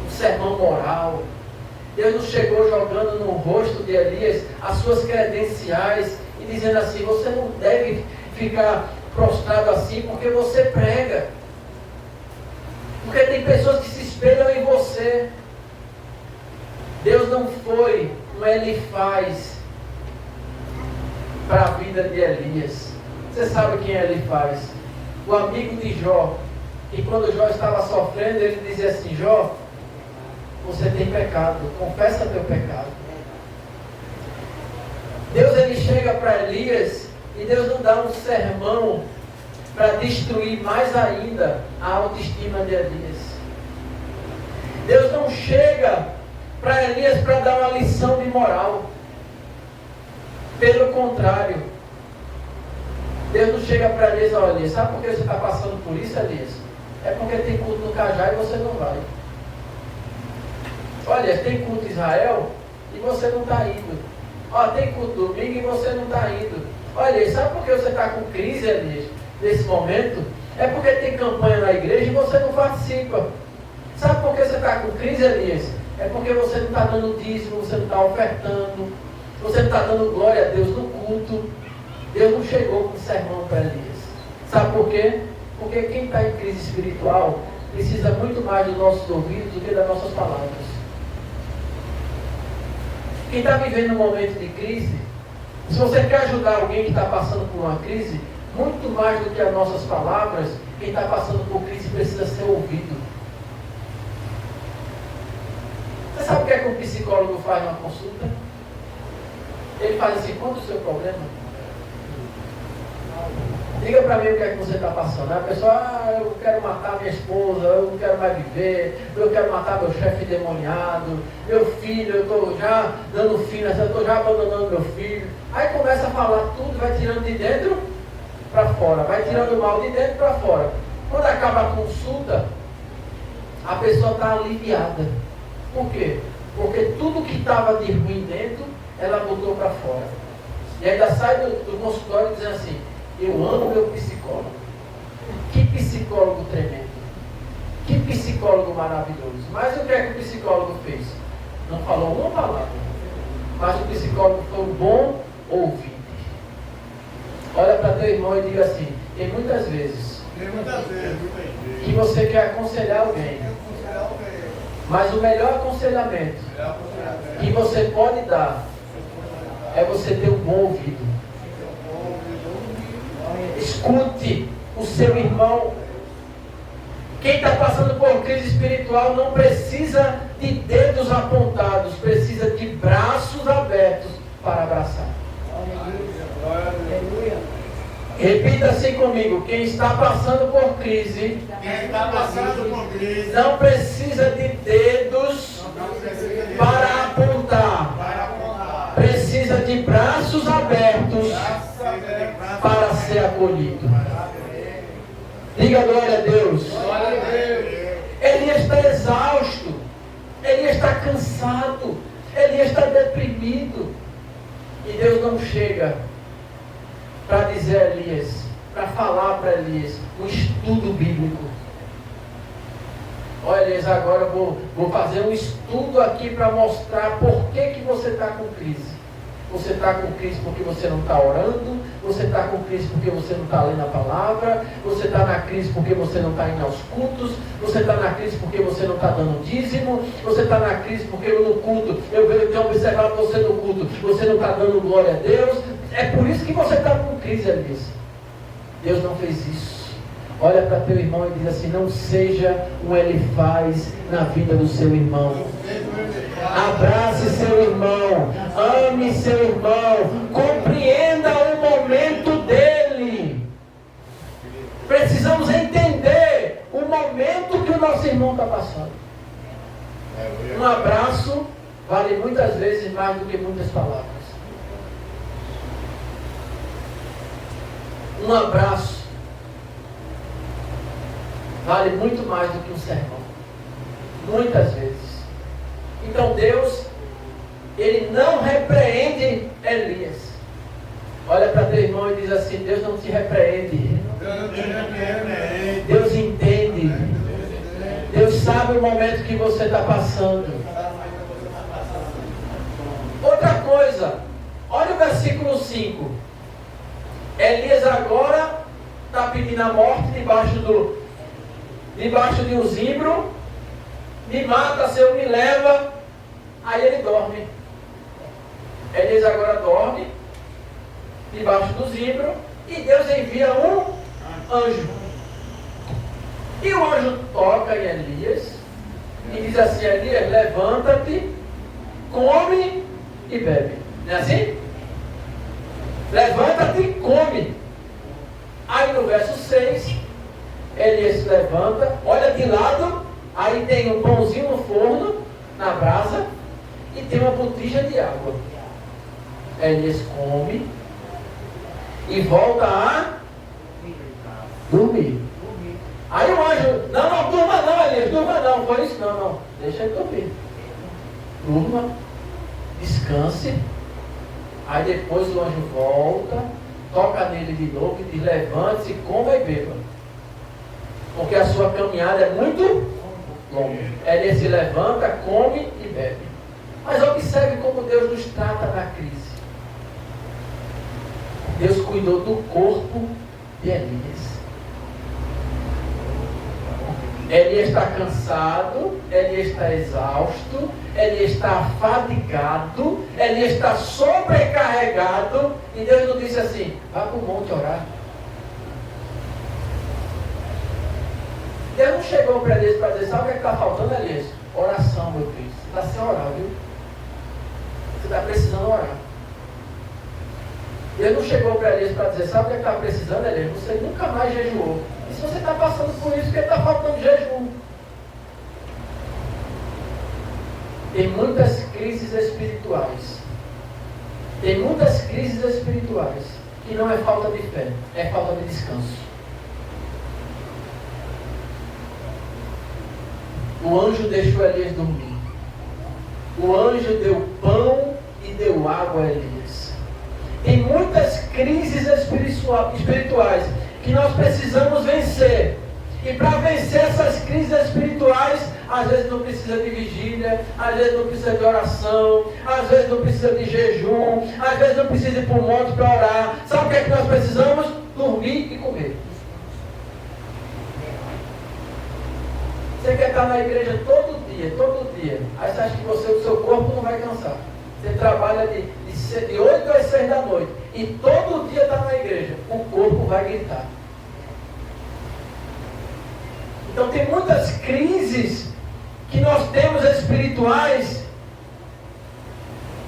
um sermão moral. Deus não chegou jogando no rosto de Elias as suas credenciais e dizendo assim: você não deve ficar prostrado assim porque você prega. Porque tem pessoas que se espelham em você. Deus não foi um Elifaz para a vida de Elias. Você sabe quem é Elifaz? O amigo de Jó. E quando Jó estava sofrendo, ele dizia assim: Jó, você tem pecado, confessa teu pecado. Deus, ele chega para Elias e Deus não dá um sermão para destruir mais ainda a autoestima de Elias. Deus não chega para Elias para dar uma lição de moral. Pelo contrário, Deus não chega para Elias: olha, Elias, sabe por que você está passando por isso, Elias? É porque tem culto no Cajá e você não vai. Olha, tem culto em Israel e você não está indo. Olha, tem culto domingo e você não está indo. Olha, sabe por que você está com crise, Elias, nesse momento? É porque tem campanha na igreja e você não participa. Sabe por que você está com crise, Elias? É porque você não está dando dízimo, você não está ofertando, você não está dando glória a Deus no culto. Deus não chegou com sermão para Elias. Sabe por quê? Porque quem está em crise espiritual precisa muito mais dos nossos ouvidos do que das nossas palavras. Quem está vivendo um momento de crise, se você quer ajudar alguém que está passando por uma crise, muito mais do que as nossas palavras, quem está passando por crise precisa ser ouvido. Você sabe o que é que um psicólogo faz numa consulta? Ele faz assim: qual é o seu problema? Diga para mim o que é que você está passando. A pessoa: eu quero matar minha esposa, eu não quero mais viver, eu quero matar meu chefe endemoniado, meu filho, eu estou já dando fim, eu estou já abandonando meu filho. Aí começa a falar tudo, vai tirando de dentro para fora, vai tirando o mal de dentro para fora. Quando acaba a consulta, a pessoa está aliviada. Por quê? Porque tudo que estava de ruim dentro, ela botou para fora. E ainda sai do consultório dizendo assim: eu amo meu psicólogo. Que psicólogo tremendo. Que psicólogo maravilhoso. Mas o que é que o psicólogo fez? Não falou uma palavra. mas o psicólogo foi um bom ouvinte. Olha para teu irmão e diga assim: tem muitas vezes que você quer aconselhar alguém, mas o melhor aconselhamento que você pode dar é você ter um bom ouvido. Escute o seu irmão. Quem está passando por crise espiritual não precisa de dedos apontados, precisa de braços abertos para abraçar. Repita assim comigo: quem está passando por crise, não precisa de dedos para apontar, precisa de braços abertos para ser acolhido. Diga glória a Deus. Elias está exausto, Elias está cansado, Elias está deprimido. E Deus não chega para dizer a Elias, para falar para Elias um estudo bíblico. Olha, Elias, agora eu vou fazer um estudo aqui para mostrar por que você está com crise. Você está com crise porque você não está orando, você está com crise porque você não está lendo a palavra, você está na crise porque você não está indo aos cultos, você está na crise porque você não está dando dízimo, você está na crise porque no culto, eu tenho observado você no culto, você não está dando glória a Deus. É por isso que você está com crise, Elias. Deus não fez isso. Olha para teu irmão e diz assim: não seja um Elifaz na vida do seu irmão. Abrace seu irmão, ame seu irmão, compreenda o momento dele. Precisamos entender o momento que o nosso irmão está passando. Um abraço vale muitas vezes mais do que muitas palavras. Um abraço vale muito mais do que um sermão. Muitas vezes. Então Deus, Ele não repreende Elias. Olha para teu irmão e diz assim: Deus não te repreende. Deus entende. Deus sabe o momento que você está passando. Outra coisa, olha o versículo 5. Elias agora está pedindo a morte debaixo de um zimbro. Me mata, Senhor, me leva. Aí ele dorme. Elias agora dorme debaixo do zimbro e Deus envia um anjo. E o anjo toca em Elias e diz assim: Elias, levanta-te, come e bebe. Não é assim? Levanta-te e come. Aí no verso 6, Elias se levanta, olha de lado. Aí tem um pãozinho no forno, na brasa, e tem uma botija de água. Elias come e volta a dormir. Aí o anjo: não, durma não, Elias, durma não. Foi isso? Não, deixa ele dormir. Durma, descanse. Aí depois o anjo volta, toca nele de novo e diz: levante-se, coma e beba. Porque a sua caminhada é muito longa. Elias se levanta, come e bebe. Mas observe como Deus nos trata na crise. Deus cuidou do corpo de Elias. Elias está cansado, Elias está exausto, Elias está afadigado, Elias está sobrecarregado. E Deus não disse assim: vá para o monte orar. Deus não chegou para Elias para dizer: sabe o que está faltando, Elias? Oração, meu filho. Você está sem orar, viu? Você está precisando orar. Deus não chegou para Elias para dizer: sabe o que está precisando, Elias? Você nunca mais jejuou. E se você está passando por isso, porque está faltando jejum. Tem muitas crises espirituais. Tem muitas crises espirituais que não é falta de fé, é falta de descanso. O anjo deixou Elias dormir. O anjo deu pão e deu água a Elias. Tem muitas crises espirituais que nós precisamos vencer. E para vencer essas crises espirituais, às vezes não precisa de vigília, às vezes não precisa de oração, às vezes não precisa de jejum, às vezes não precisa ir para o monte para orar. Sabe o que é que nós precisamos? Dormir e comer. Você quer estar na igreja todo dia. Aí você acha que o seu corpo não vai cansar. Você trabalha de 8 às 6 da noite e todo dia está na igreja. O corpo vai gritar. Então tem muitas crises que nós temos espirituais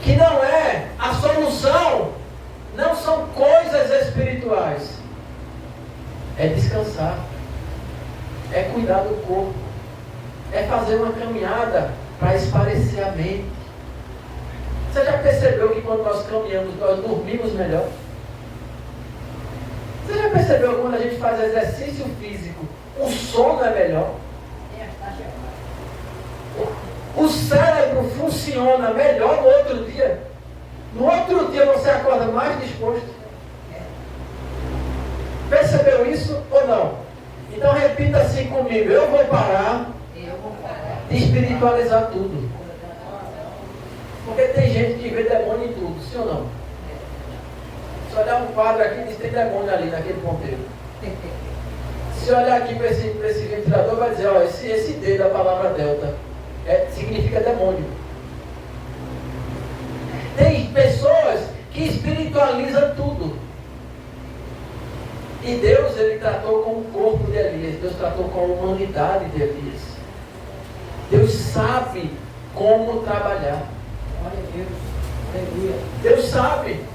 que não é a solução, não são coisas espirituais. É descansar, é cuidar do corpo, é fazer uma caminhada para espairecer a mente. Você já percebeu que quando nós caminhamos, nós dormimos melhor? Você já percebeu que quando a gente faz exercício físico, o sono é melhor? O cérebro funciona melhor no outro dia. No outro dia você acorda mais disposto. Percebeu isso ou não? Então repita assim comigo: eu vou parar de espiritualizar tudo. Porque tem gente que vê demônio em tudo, sim ou não? Se olhar um quadro aqui, diz que tem demônio ali naquele ponteiro. Se olhar aqui para esse ventilador, vai dizer, ó, esse D da palavra delta significa demônio. Tem pessoas que espiritualizam tudo. E Deus, ele tratou com o corpo de Elias. Deus tratou com a humanidade de Elias. Deus sabe como trabalhar. Deus sabe.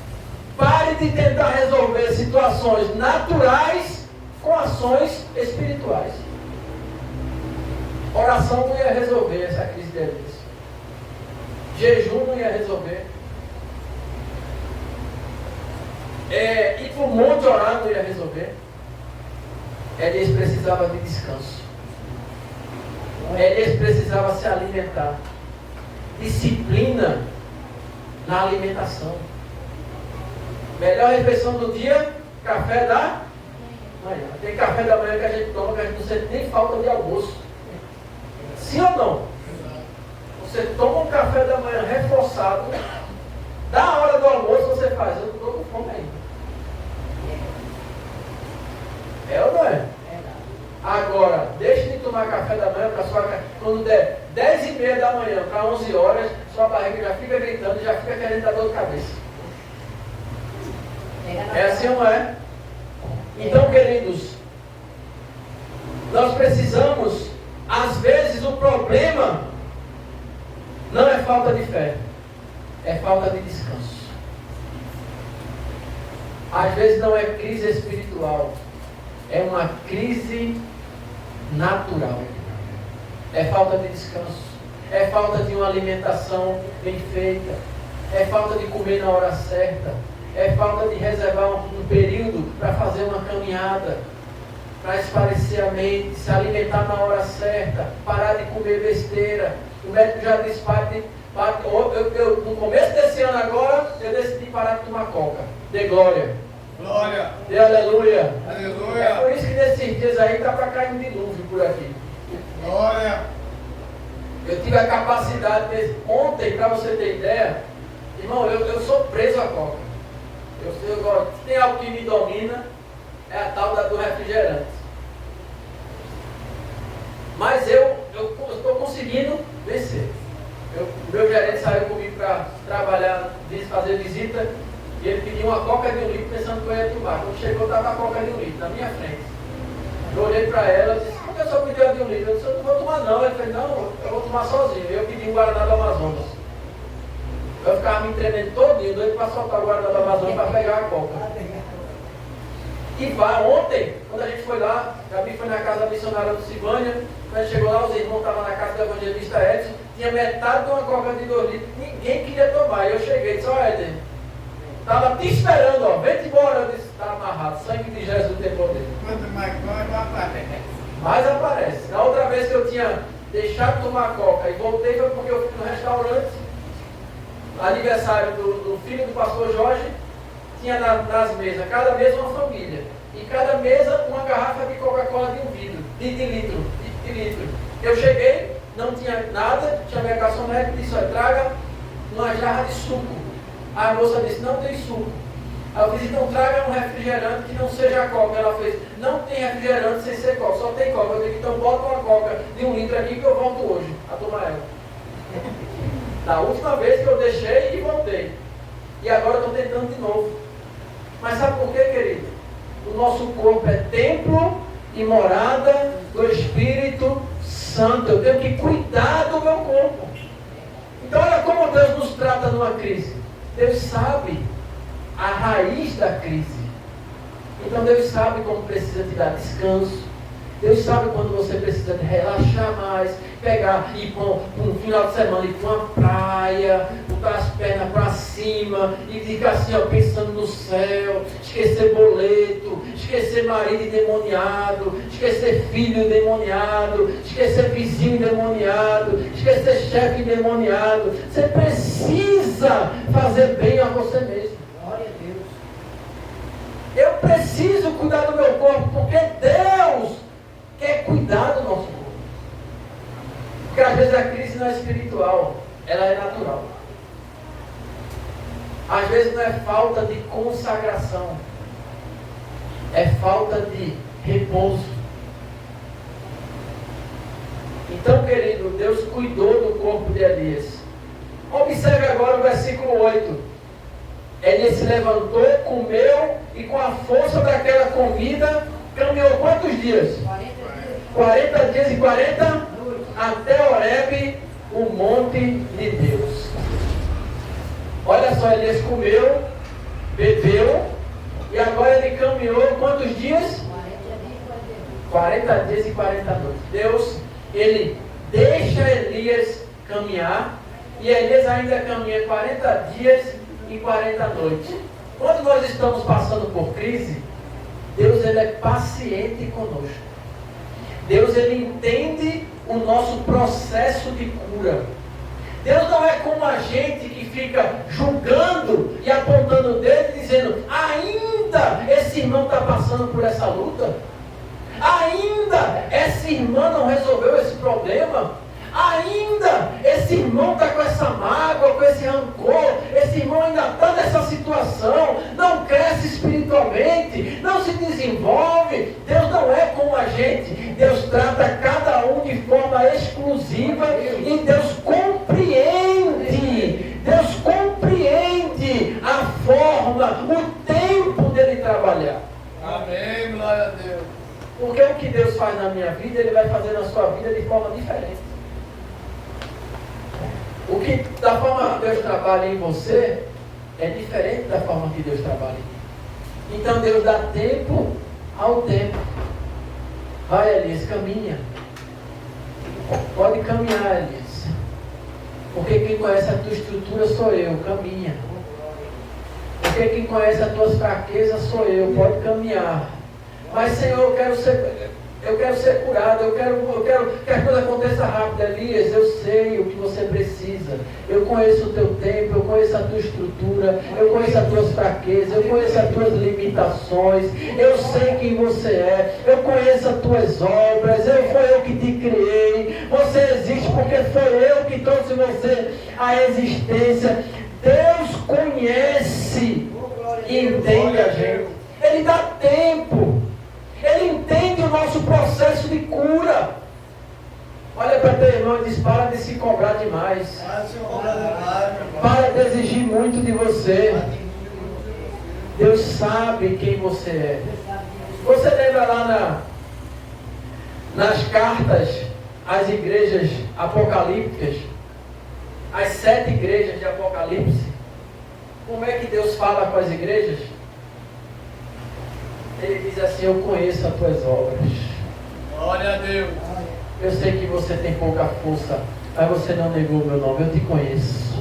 Pare de tentar resolver situações naturais com ações espirituais. Oração não ia resolver essa crise de Elias. Jejum não ia resolver. Ir para o monte orar não ia resolver. Elias precisava de descanso. Elias precisava se alimentar. Disciplina na alimentação. Melhor refeição do dia, café da manhã. Tem café da manhã que a gente toma, que a gente não sente nem falta de almoço. Sim ou não? Você toma um café da manhã reforçado, da hora do almoço você faz, eu não estou com fome ainda. É ou não é? Agora, deixe de tomar café da manhã para sua casa. Quando der 10h30 da manhã para 11 horas, sua barriga já fica gritando, já fica querendo dar dor de cabeça. É assim ou não é? Então, queridos, nós precisamos, às vezes o problema não é falta de fé, é falta de descanso. Às vezes não é crise espiritual, é uma crise natural. É falta de descanso, é falta de uma alimentação bem feita, é falta de comer na hora certa, é falta de reservar um período para fazer uma caminhada, para espairecer a mente, se alimentar na hora certa, parar de comer besteira. O médico já disse, no começo desse ano agora, eu decidi parar de tomar coca. Dê glória. Glória. Dê aleluia. Aleluia. É por isso que nesses dias aí está para cair um dilúvio por aqui. Glória. Eu tive a capacidade, ontem, para você ter ideia, irmão, eu sou preso a coca. Se tem algo que me domina, é a tal do refrigerante. Mas eu estou conseguindo vencer. O meu gerente saiu comigo para trabalhar, fazer visita, e ele pediu uma coca de 1 litro pensando que eu ia tomar. Quando chegou, estava a coca de 1 litro na minha frente. Eu olhei para ela e disse, por que eu só pedi a de 1 litro? Eu disse, eu não vou tomar não. Ele fez, não, eu vou tomar sozinho. Eu pedi um Guaraná do Amazonas. Eu ficava me tremendo todinho, doido para soltar o Guaraná do Amazonas para pegar a coca. E ontem, quando a gente foi lá, Gabi foi na casa da missionária do Silvânia, quando a gente chegou lá, os irmãos estavam na casa do evangelista Edson, tinha metade de uma coca de 2 litros, ninguém queria tomar. E eu cheguei e disse, ó Éder, estava te esperando, ó, vem-te embora. Eu disse, está amarrado, sangue de Jesus tem poder. Quanto mais come, aparece. Mas aparece. Na outra vez que eu tinha deixado de tomar coca e voltei, foi porque eu fui no restaurante, aniversário do filho do pastor Jorge, tinha nas mesas, cada mesa uma família. E cada mesa uma garrafa de Coca-Cola de 1 vidro. de litro. Eu cheguei, não tinha nada, chamei a garçonete e disse, olha, traga uma jarra de suco. A moça disse, não tem suco. Aí eu disse, então traga um refrigerante que não seja coca. Ela fez, não tem refrigerante sem ser coca, só tem coca. Eu disse, então bota uma coca de 1 litro aqui que eu volto hoje a tomar ela. Da última vez que eu deixei e voltei. E agora estou tentando de novo. Mas sabe por quê, querido? O nosso corpo é templo e morada do Espírito Santo. Eu tenho que cuidar do meu corpo. Então olha como Deus nos trata numa crise. Deus sabe a raiz da crise. Então Deus sabe como precisa te dar descanso. Deus sabe quando você precisa de relaxar mais, pegar e ir para um final de semana, ir para uma praia, botar as pernas para cima e ficar assim, ó, pensando no céu, esquecer boleto, esquecer marido endemoniado, esquecer filho endemoniado, esquecer vizinho endemoniado, esquecer chefe endemoniado. Você precisa fazer bem a você mesmo. Glória a Deus. Eu preciso cuidar do meu corpo, porque Deus quer cuidar do nosso corpo. Porque às vezes a crise não é espiritual, ela é natural. Às vezes não é falta de consagração, é falta de repouso. Então, querido, Deus cuidou do corpo de Elias. Observe agora o versículo 8. Elias se levantou, comeu e com a força daquela comida caminhou quantos dias? 40 dias e 40 até Horebe, o monte de Deus. Olha só, Elias comeu, bebeu e agora ele caminhou quantos dias? 40 dias e 40 noites. Deus, ele deixa Elias caminhar e Elias ainda caminha 40 dias e 40 noites. Quando nós estamos passando por crise, Deus ele é paciente conosco. Deus ele entende o nosso processo de cura. Deus não é como a gente que fica julgando e apontando o dedo e dizendo, ainda esse irmão está passando por essa luta? Ainda essa irmã não resolveu esse problema? Ainda esse irmão está com essa mágoa, com esse rancor, esse irmão ainda está nessa situação, não cresce espiritualmente, não se desenvolve. Deus não é como a gente. Deus trata cada um de forma exclusiva e Deus compreende a forma, o tempo dele trabalhar. Amém, glória a Deus. Porque o que Deus faz na minha vida, Ele vai fazer na sua vida de forma diferente. O que da forma que Deus trabalha em você é diferente da forma que Deus trabalha em mim. Então Deus dá tempo ao tempo. Vai, Elias, caminha. Pode caminhar, Elias. Porque quem conhece a tua estrutura sou eu, caminha. Porque quem conhece as tuas fraquezas sou eu, pode caminhar. Mas Senhor, eu quero ser curado, eu quero que a coisa aconteça rápido. Elias, eu sei o que você precisa. Eu conheço o teu tempo, eu conheço a tua estrutura, eu conheço as tuas fraquezas, eu conheço as tuas limitações, eu sei quem você é, eu conheço as tuas obras, foi eu que te criei, você existe porque foi eu que trouxe você à existência. Deus conhece e entende a gente. Ele dá tempo. Ele entende o nosso processo de cura. Olha para teu irmão e diz, para de se cobrar demais. Para de exigir muito de você. Deus sabe quem você é. Você lembra lá nas cartas às igrejas apocalípticas, as 7 igrejas de Apocalipse, como é que Deus fala com as igrejas? Ele diz assim, eu conheço as tuas obras. Glória a Deus. Eu sei que você tem pouca força, mas você não negou meu nome, eu te conheço.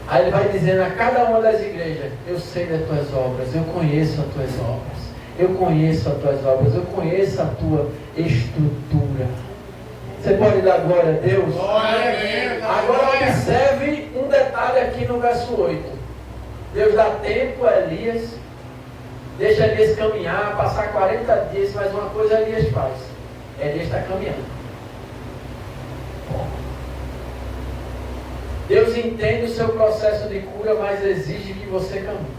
Aí ele vai dizendo a cada uma das igrejas, eu sei das tuas obras, eu conheço as tuas obras, eu conheço as tuas obras, eu conheço a tua estrutura. Você pode dar glória a Deus? Glória a Deus. Agora observe um detalhe aqui no verso 8. Deus dá tempo a Elias Deixa Elias caminhar, passar 40 dias, mas uma coisa Elias faz. Elias está caminhando. Deus entende o seu processo de cura, mas exige que você caminhe.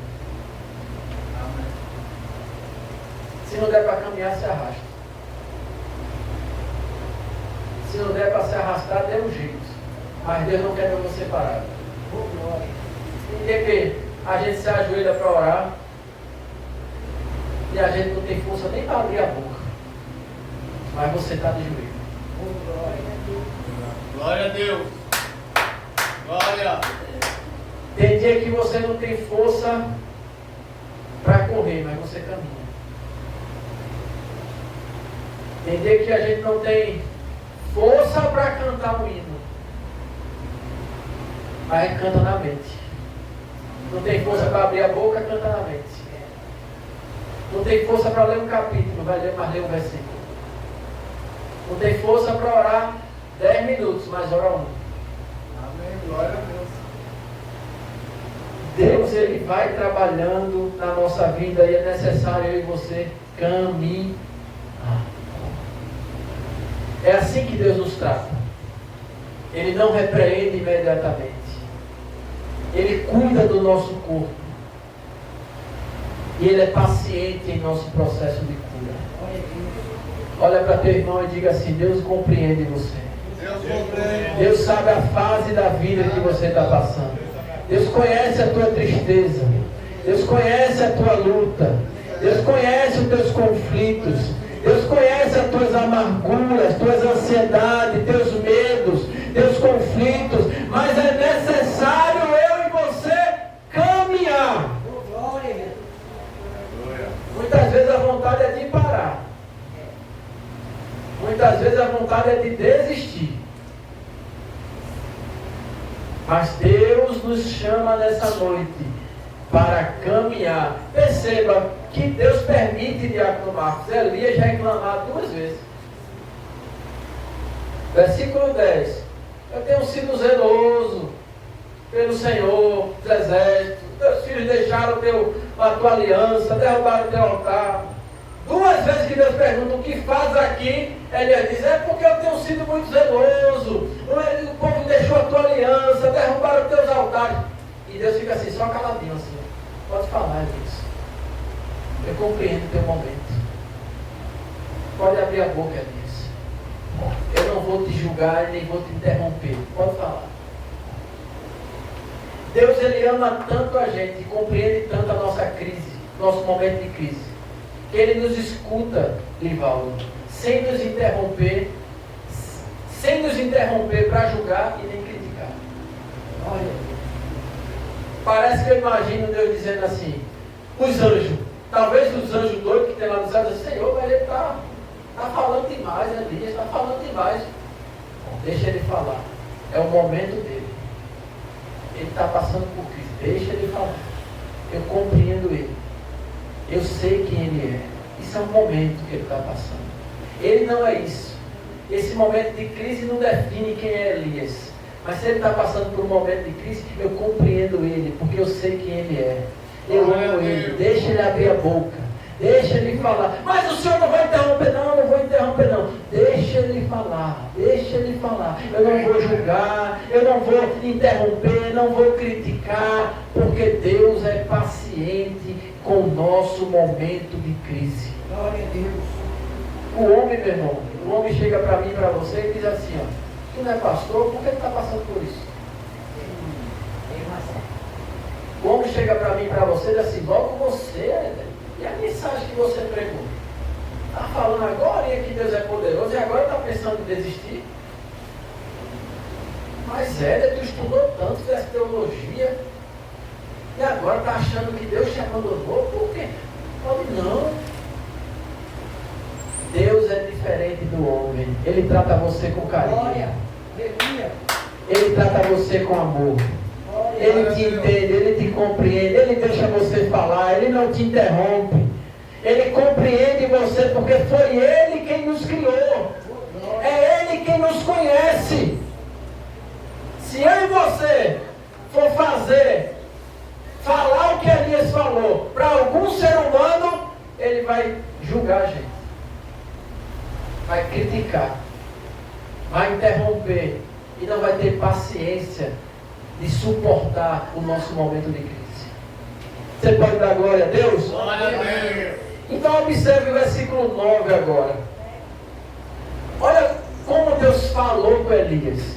Se não der para caminhar, se arrasta. Se não der para se arrastar, dê um jeito. Mas Deus não quer ver você parado. Tem que a gente se ajoelha para orar e a gente não tem força nem para abrir a boca. Mas você está de joelho. Glória a Deus. Glória. Tem dia que você não tem força para correr, mas você caminha. Tem dia que a gente não tem força para cantar um hino, mas canta na mente. Não tem força para abrir a boca, canta na mente. Não tem força para ler um capítulo, vai ler, mas lê um versículo. Não tem força para orar 10 minutos, mas ora 1. Amém. Glória a Deus. Deus, Ele vai trabalhando na nossa vida e é necessário eu e você caminhar. É assim que Deus nos trata. Ele não repreende imediatamente. Ele cuida do nosso corpo. E Ele é paciente em nosso processo de cura. Olha para teu irmão e diga assim: Deus compreende você. Deus sabe a fase da vida que você está passando. Deus conhece a tua tristeza. Deus conhece a tua luta. Deus conhece os teus conflitos. Deus conhece as tuas amarguras, tuas ansiedades, teus medos, teus conflitos. Mas é necessário eu e você caminhar. Muitas vezes a vontade é de parar. Muitas vezes a vontade é de desistir. Mas Deus nos chama nessa noite para caminhar. Perceba que Deus permite, Diácono Marcos, Elias reclamar 2 vezes. Versículo 10. Eu tenho sido zeloso pelo Senhor dos exércitos. Teus filhos deixaram a tua aliança, derrubaram o teu altar. 2 vezes que Deus pergunta o que faz aqui, Elias diz: é porque eu tenho sido muito zeloso. O povo deixou a tua aliança, derrubaram os teus altares. E Deus fica assim, só caladinho assim. Pode falar disso. Eu compreendo o teu momento. Pode abrir a boca, Elias. Eu não vou te julgar e nem vou te interromper. Pode falar. Deus, Ele ama tanto a gente, compreende tanto a nossa crise, nosso momento de crise, que Ele nos escuta, Livaldo, sem nos interromper para julgar e nem criticar. Olha, parece que eu imagino Deus dizendo assim: os anjos, talvez os anjos doidos que tem lá no céu, dizem: Senhor, mas ele está falando demais, Elias, está falando demais. Deixa ele falar, é o momento dele. Ele está passando por crise, deixa ele falar. Eu compreendo ele. Eu sei quem ele é. Isso é um momento que ele está passando. Ele não é isso. Esse momento de crise não define quem é Elias. Mas se ele está passando por um momento de crise, eu compreendo ele, porque eu sei quem ele é. Eu amo ele. Deixa ele abrir a boca. Deixa ele falar. Mas o senhor não vai interromper? Não, não vou interromper não. Deixa ele falar. Deixa ele falar. Eu não vou julgar. Eu não vou interromper. Não vou criticar. Porque Deus é paciente com o nosso momento de crise. Glória a Deus. O homem, meu irmão, o homem chega para mim e para você e diz assim: ó, tu não é pastor, por que tu está passando por isso? O homem chega para mim e para você e diz assim: logo você, e a mensagem que você pregou? Está falando agora que Deus é poderoso e agora está pensando em desistir? Mas Éder, tu estudou tanto, fez teologia e agora está achando que Deus te abandonou? Por quê? Pode não. Deus é diferente do homem. Ele trata você com carinho. Ele trata você com amor. Ele te entende, ele te compreende, ele deixa você falar, ele não te interrompe. Ele compreende você porque foi ele quem nos criou. É ele quem nos conhece. Se eu e você for falar o que Elias falou para algum ser humano, vai julgar a gente, vai criticar, vai interromper e não vai ter paciência de suportar o nosso momento de crise. Você pode dar glória a Deus? Glória a Deus. Então observe o versículo 9 agora. Olha como Deus falou com Elias.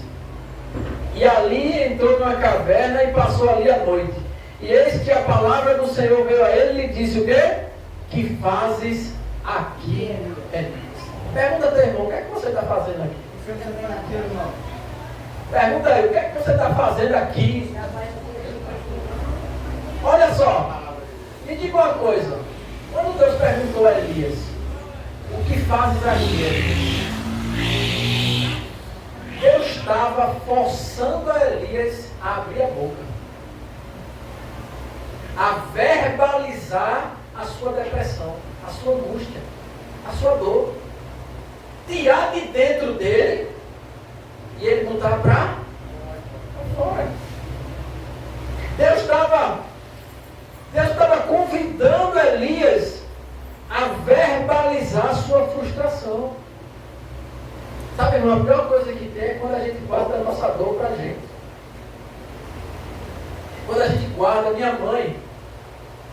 E ali entrou numa caverna e passou ali a noite. E eis que a palavra do Senhor veio a ele e lhe disse o quê? Que fazes aqui, Elias? Pergunta ao teu irmão, o que é que você está fazendo aqui? Pergunta aí, o que é que você está fazendo aqui? Olha só, me diga uma coisa. Quando Deus perguntou a Elias, o que fazes aqui, Elias? Deus estava forçando a Elias a abrir a boca, a verbalizar a sua depressão, a sua angústia, a sua dor, tirar de dentro dele e ele botar para fora. Deus estava convidando Elias a verbalizar a sua frustração. Sabe, irmão, a pior coisa que tem é quando a gente guarda a nossa dor para a gente. Quando a gente guarda, minha mãe,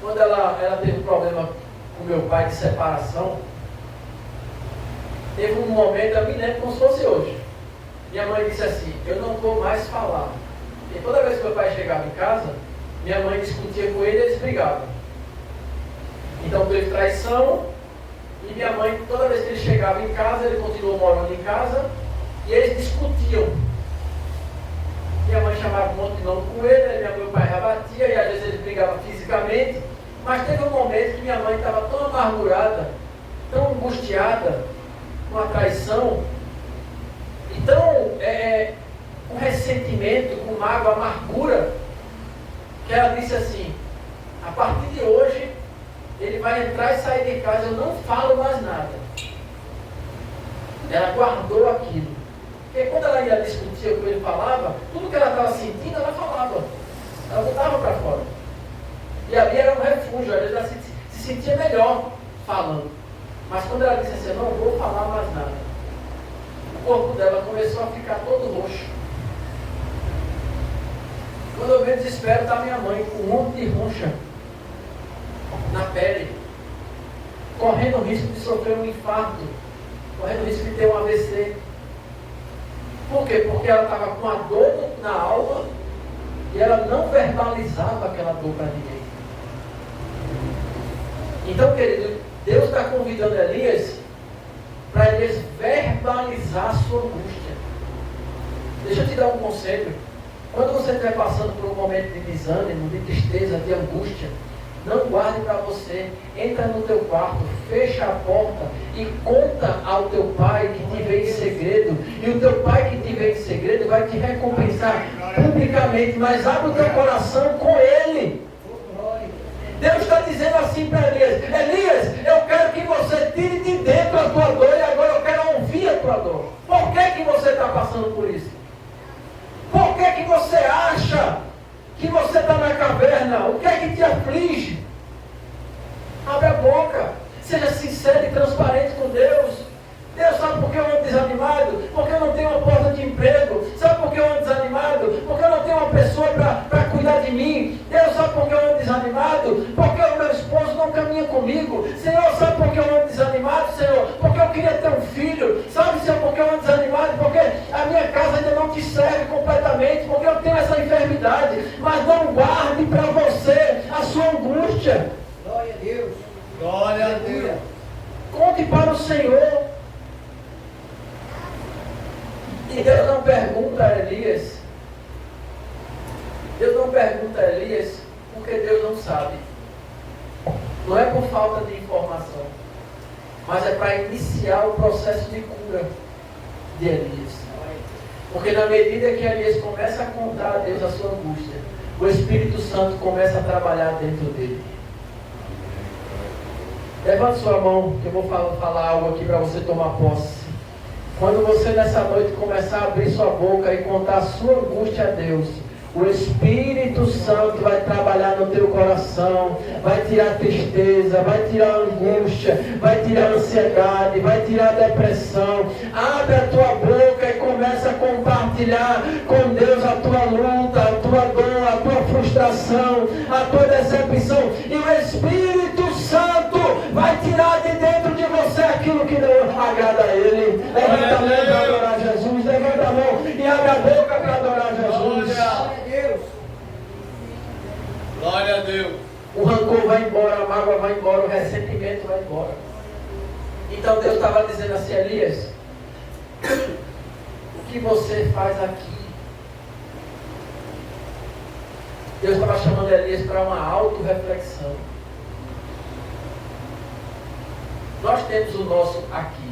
quando ela teve um problema com meu pai de separação, teve um momento, eu me lembro como se fosse hoje. Minha mãe disse assim, eu não vou mais falar. E toda vez que meu pai chegava em casa, minha mãe discutia com ele e eles brigavam. Então teve traição, e minha mãe, toda vez que ele chegava em casa, ele continuou morando em casa, e eles discutiam. Minha mãe chamava um monte de nome com ele, meu pai rebatia, e às vezes eles brigavam fisicamente, mas teve um momento que minha mãe estava tão amargurada, tão angustiada, com a traição, e tão com ressentimento, com mágoa, amargura, que ela disse assim, a partir de hoje, ele vai entrar e sair de casa, eu não falo mais nada. Ela guardou aquilo. Porque quando ela ia discutir o que ele falava, tudo que ela estava sentindo, ela falava. Ela botava para fora. E ali era um refúgio, às vezes ela se sentia melhor falando. Mas quando ela disse assim, eu não vou falar mais nada, o corpo dela começou a ficar todo roxo. Quando eu menos espero, está minha mãe com um monte de roncha na pele, correndo o risco de sofrer um infarto, correndo o risco de ter um AVC. Por quê? Porque ela estava com a dor na alma e ela não verbalizava aquela dor para ninguém. Então, querido, Deus está convidando Elias para Elias verbalizar a sua angústia. Deixa eu te dar um conselho. Quando você estiver passando por um momento de desânimo, de tristeza, de angústia, não guarde para você. Entra no teu quarto, fecha a porta e conta ao teu pai que te vê em segredo. E o teu pai que te vê em segredo vai te recompensar publicamente, mas abre o teu coração com ele. Deus está dizendo assim para Elias, Elias, eu quero que você tire de dentro a tua dor e agora eu quero ouvir a tua dor. Por que você está passando por isso? Por que você acha que você está na caverna? O que é que te aflige? Abre a boca. Seja sincero e transparente com Deus. Deus sabe por que eu ando desanimado? Porque eu não tenho uma porta de emprego. Sabe por que eu ando desanimado? Porque eu não tenho uma pessoa para cuidar de mim. Deus sabe por que eu ando desanimado? Porque o meu esposo não caminha comigo. Senhor, sabe por que eu ando desanimado, Senhor? Porque eu queria ter um filho. Sabe, Senhor, por que eu ando desanimado? Porque a minha casa ainda não te serve completamente. Porque eu tenho essa enfermidade. Mas não guarde para você a sua angústia. Glória a Deus. Glória a Deus. Conte para o Senhor. E Deus não pergunta a Elias. Deus não pergunta a Elias porque Deus não sabe. Não é por falta de informação, mas é para iniciar o processo de cura de Elias. Porque na medida que Elias começa a contar a Deus a sua angústia, o Espírito Santo começa a trabalhar dentro dele. Levante sua mão, que eu vou falar algo aqui para você tomar posse. Quando você nessa noite começar a abrir sua boca e contar a sua angústia a Deus, O Espírito Santo vai trabalhar no teu coração, vai tirar a tristeza, vai tirar a angústia, vai tirar a ansiedade, vai tirar a depressão. Abre a tua boca e começa a compartilhar com Deus a tua luta, a tua dor, a tua frustração, a tua decepção. E o Espírito Santo vai tirar de dentro de você aquilo que não agrada a Ele. Levanta a mão para adorar Jesus, levanta a mão e abre a boca para adorar Jesus. Glória a Deus. O rancor vai embora, a mágoa vai embora, o ressentimento vai embora. Então Deus estava dizendo assim: Elias, o que você faz aqui? Deus estava chamando Elias para uma auto-reflexão. Nós temos o nosso aqui.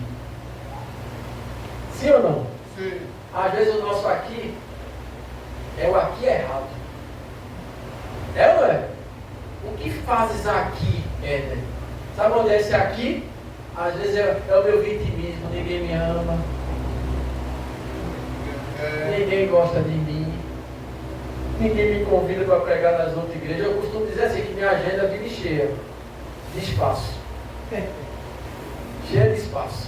Sim ou não? Sim. Às vezes o nosso aqui é o aqui errado. É ou não é? O que fazes aqui, Éder? Sabe onde é esse aqui? Às vezes é o meu vitimismo. Ninguém me ama. Ninguém gosta de mim. Ninguém me convida para pregar nas outras igrejas. Eu costumo dizer assim, que minha agenda vive cheia de espaço. Cheia de espaço.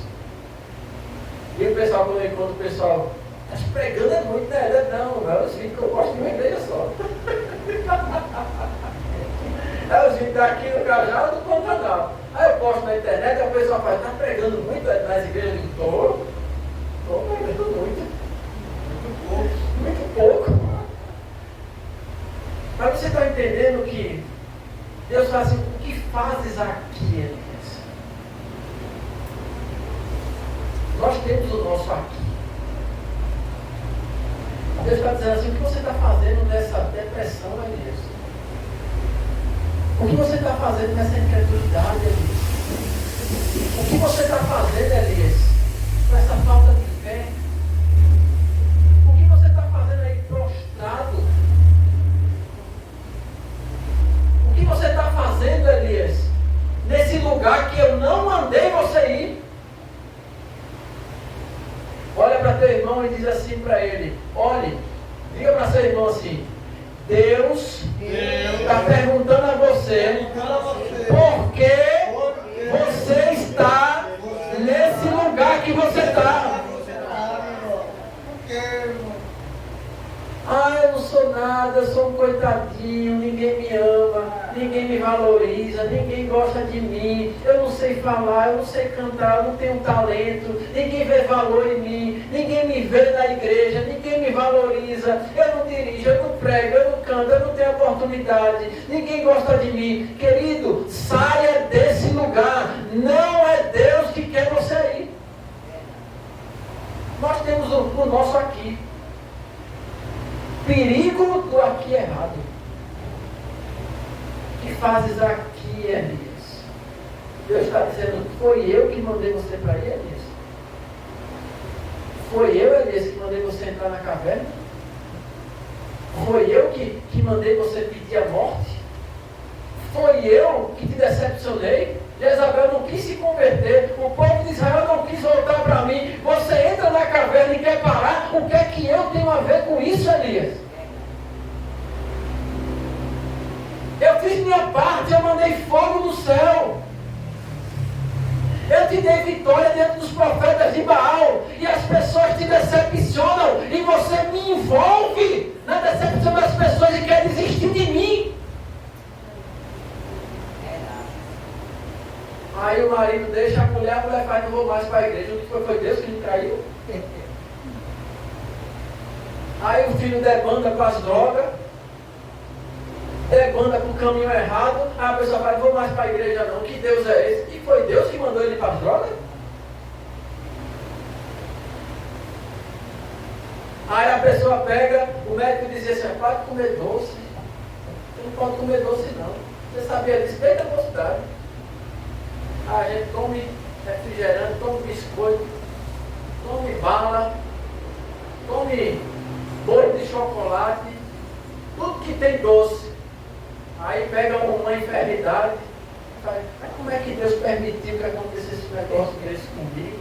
E o pessoal, quando eu encontro o pessoal, mas pregando é muito, né? Não, é os vídeos que eu gosto de uma igreja só. É os vídeos daqui no Cajado do Pantanal. Aí eu posto na internet, aí o pessoal fala, está pregando muito nas igrejas? Estou pregando muito. Muito pouco. Mas você está entendendo que Deus fala assim: o que fazes aqui, Elias? Nós temos o nosso aqui. Deus está dizendo assim: o que você está fazendo nessa depressão, Elias? O que você está fazendo nessa incredulidade, Elias? O que você está fazendo, Elias, com essa falta de fé? O que você está fazendo aí prostrado? O que você está fazendo, Elias, nesse lugar que eu não mandei você ir? Olha para teu irmão e diz assim para ele: olhe, diga para seu irmão assim: Deus está perguntando a você por que você está nesse lugar que você está. Ah, eu não sou nada, eu sou um coitadinho, ninguém me ama, ninguém me valoriza, ninguém gosta de mim, eu não sei falar, eu não sei cantar, eu não tenho talento, ninguém vê valor em mim, ninguém me vê na igreja, ninguém me valoriza, eu não dirijo, eu não prego, eu não canto, eu não tenho oportunidade, ninguém gosta de mim. Querido, saia desse lugar, não é Deus que quer você ir. Nós temos o nosso aqui. Perigo do aqui errado. O que fazes aqui, Elias? Deus está dizendo: foi eu que mandei você para ir, Elias? Foi eu, Elias, que mandei você entrar na caverna? Foi eu que mandei você pedir a morte? Foi eu que te decepcionei? Jezabel não quis se converter, o povo de Israel não quis voltar para mim. Você entra na caverna e quer parar? O que é que eu tenho a ver com isso, Elias? Eu fiz minha parte, eu mandei fogo do céu. Eu te dei vitória diante dos profetas de Baal. E as pessoas te decepcionam. E você me envolve na decepção das pessoas e quer desistir de mim. Aí o marido deixa a mulher faz: não vou mais para a igreja. O que foi Deus que me traiu? Aí o filho debanda com as drogas, debanda com o caminho errado. Aí a pessoa fala: não vou mais para a igreja não. Que Deus é esse? E foi Deus que mandou ele para as drogas? Aí a pessoa pega, o médico dizia assim: pode comer doce. Você não pode comer doce não. Você sabia disso desde a mocidade. A gente come refrigerante, come biscoito, come bala, come bolo de chocolate, tudo que tem doce. Aí pega uma enfermidade, fala: mas como é que Deus permitiu que acontecesse esse negócio desse comigo?